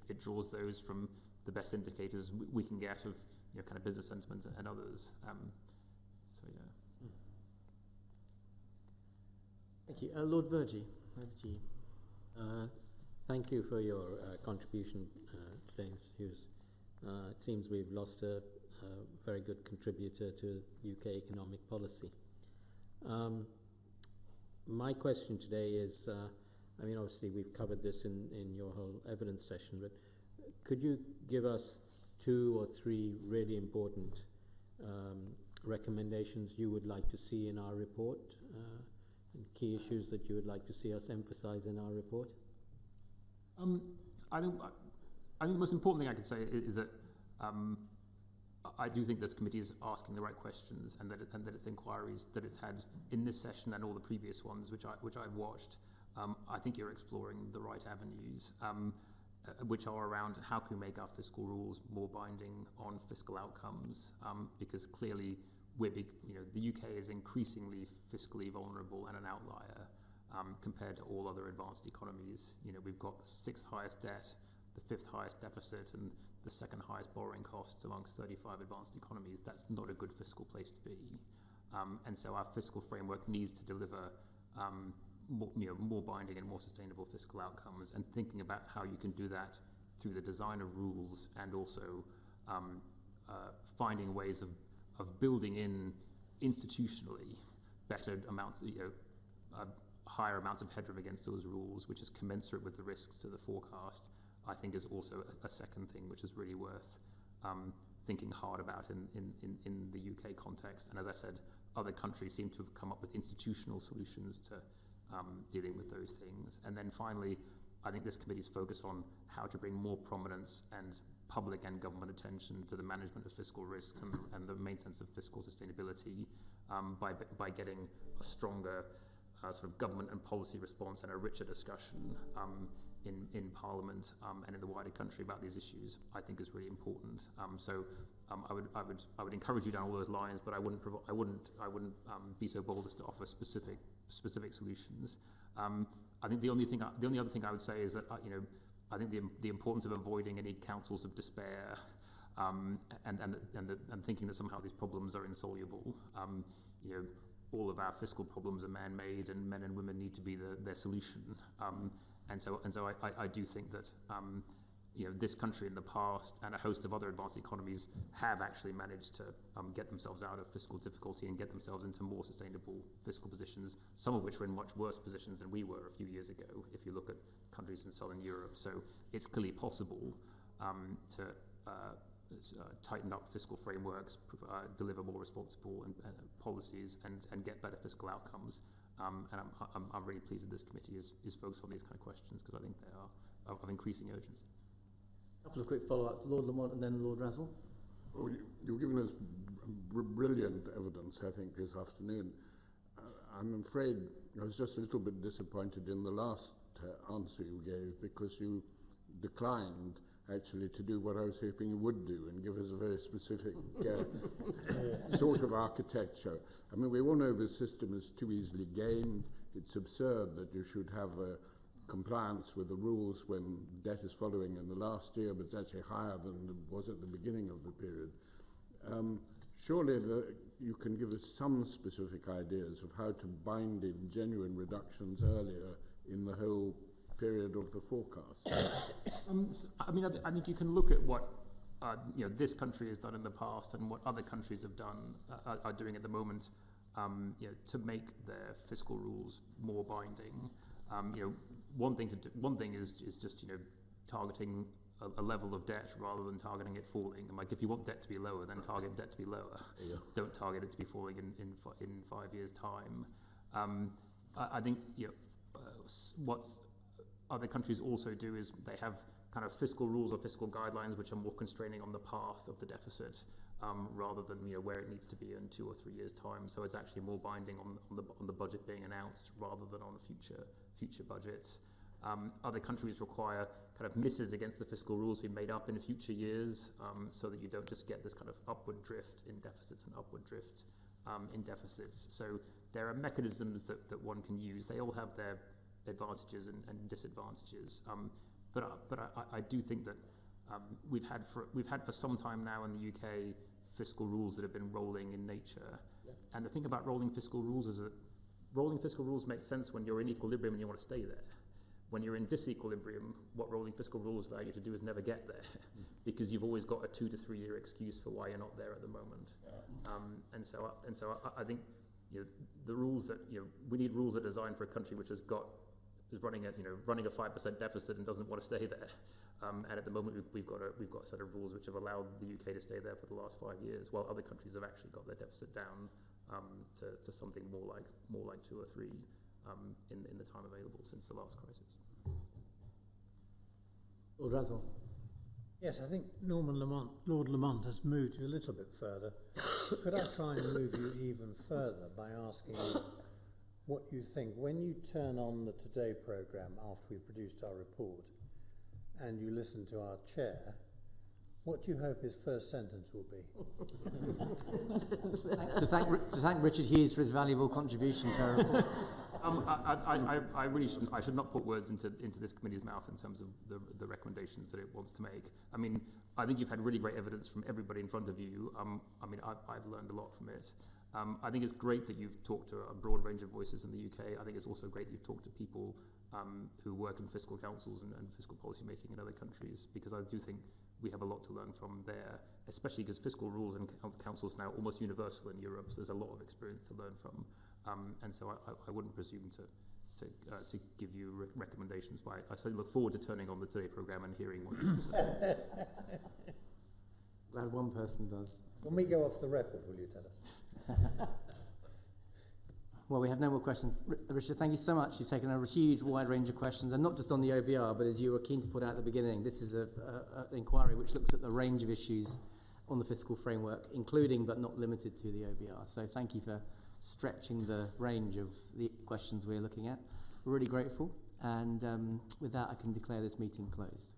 It draws those from the best indicators we can get of kind of business sentiment and others. So yeah. Thank you, Lord Vergy, over to you. Thank you for your contribution today, Mr. Hughes. It seems we've lost a very good contributor to UK economic policy. My question today is, obviously we've covered this in your whole evidence session, but could you give us 2 or 3 really important recommendations you would like to see in our report, and key issues that you would like to see us emphasize in our report? I think the most important thing I could say is that I do think this committee is asking the right questions, and that its inquiries that it's had in this session and all the previous ones, which I've watched, I think you're exploring the right avenues, which are around how can we make our fiscal rules more binding on fiscal outcomes, because clearly the UK is increasingly fiscally vulnerable and an outlier compared to all other advanced economies. We've got the 6th highest debt, the 5th highest deficit, and the 2nd highest borrowing costs amongst 35 advanced economies. That's not a good fiscal place to be. And so our fiscal framework needs to deliver more binding and more sustainable fiscal outcomes, and thinking about how you can do that through the design of rules, and also finding ways of building in institutionally better amounts, higher amounts of headroom against those rules, which is commensurate with the risks to the forecast, I think is also a second thing which is really worth thinking hard about in the UK context. And as I said, other countries seem to have come up with institutional solutions to dealing with those things. And then finally, I think this committee's focus on how to bring more prominence and public and government attention to the management of fiscal risks and the maintenance of fiscal sustainability by getting a stronger sort of government and policy response and a richer discussion in Parliament and in the wider country about these issues, I think is really important. I would encourage you down all those lines, but I wouldn't be so bold as to offer specific solutions. I think the only other thing I would say is that I think the importance of avoiding any councils of despair and thinking that somehow these problems are insoluble. All of our fiscal problems are man-made, and men and women need to be their solution. And so I do think that this country in the past and a host of other advanced economies have actually managed to get themselves out of fiscal difficulty and get themselves into more sustainable fiscal positions, some of which were in much worse positions than we were a few years ago, if you look at countries in Southern Europe. So it's clearly possible to tighten up fiscal frameworks, deliver more responsible policies, and get better fiscal outcomes. And I'm really pleased that this committee is focused on these kind of questions, because I think they are of increasing urgency. A couple of quick follow-ups, Lord Lamont and then Lord Razzle. Well, you've given us brilliant evidence, I think, this afternoon. I'm afraid I was just a little bit disappointed in the last answer you gave, because you declined actually to do what I was hoping you would do and give us a very specific sort of architecture. I mean, we all know the system is too easily gamed. It's absurd that you should have compliance with the rules when debt is following in the last year, but it's actually higher than it was at the beginning of the period. Surely you can give us some specific ideas of how to bind in genuine reductions earlier in the whole period of the forecast. I think you can look at what this country has done in the past and what other countries have done are doing at the moment to make their fiscal rules more binding. One thing is just targeting a level of debt rather than targeting it falling. And like, if you want debt to be lower, then target debt to be lower. Yeah. Don't target it to be falling in 5 years' time. I think what other countries also do is they have kind of fiscal rules or fiscal guidelines which are more constraining on the path of the deficit rather than where it needs to be in 2 or 3 years' time. So it's actually more binding on the budget being announced rather than on future budgets. Other countries require kind of misses against the fiscal rules being made up in future years, so that you don't just get this kind of upward drift in deficits and upward drift in deficits. So there are mechanisms that one can use. They all have their advantages and disadvantages. But I do think that we've had for some time now in the UK fiscal rules that have been rolling in nature. Yeah. And the thing about rolling fiscal rules is that rolling fiscal rules make sense when you're in equilibrium and you want to stay there. When you're in disequilibrium, what rolling fiscal rules allow you to do is never get there, because you've always got a 2 to 3 year excuse for why you're not there at the moment. Yeah. And so I think the rules that we need rules that are designed for a country which is running a 5% deficit and doesn't want to stay there. And at the moment we've got a set of rules which have allowed the UK to stay there for the last 5 years, while other countries have actually got their deficit down to something more like 2 or 3 in the time available since the last crisis. Lord Razzle. Yes, I think Lord Lamont has moved you a little bit further. Could I try and move you even further by asking you what you think when you turn on the Today programme after we produced our report and you listen to our chair, what do you hope his first sentence will be? to thank Richard Hughes for his valuable contribution to our report. I really shouldn't. I should not put words into this committee's mouth in terms of the recommendations that it wants to make. I mean, I think you've had really great evidence from everybody in front of you. I've learned a lot from it. I think it's great that you've talked to a broad range of voices in the UK. I think it's also great that you've talked to people who work in fiscal councils and fiscal policy making in other countries, because I do think we have a lot to learn from there, especially because fiscal rules and councils are now almost universal in Europe, so there's a lot of experience to learn from. And so I wouldn't presume to give you recommendations, but I certainly look forward to turning on the Today programme and hearing what you say. Glad one person does. When we go off the record, will you tell us? Well, we have no more questions. Richard, thank you so much. You've taken a huge, wide range of questions, and not just on the OBR, but as you were keen to put out at the beginning, this is an inquiry which looks at the range of issues on the fiscal framework, including but not limited to the OBR. So thank you for stretching the range of the questions we're looking at. We're really grateful, and with that, I can declare this meeting closed.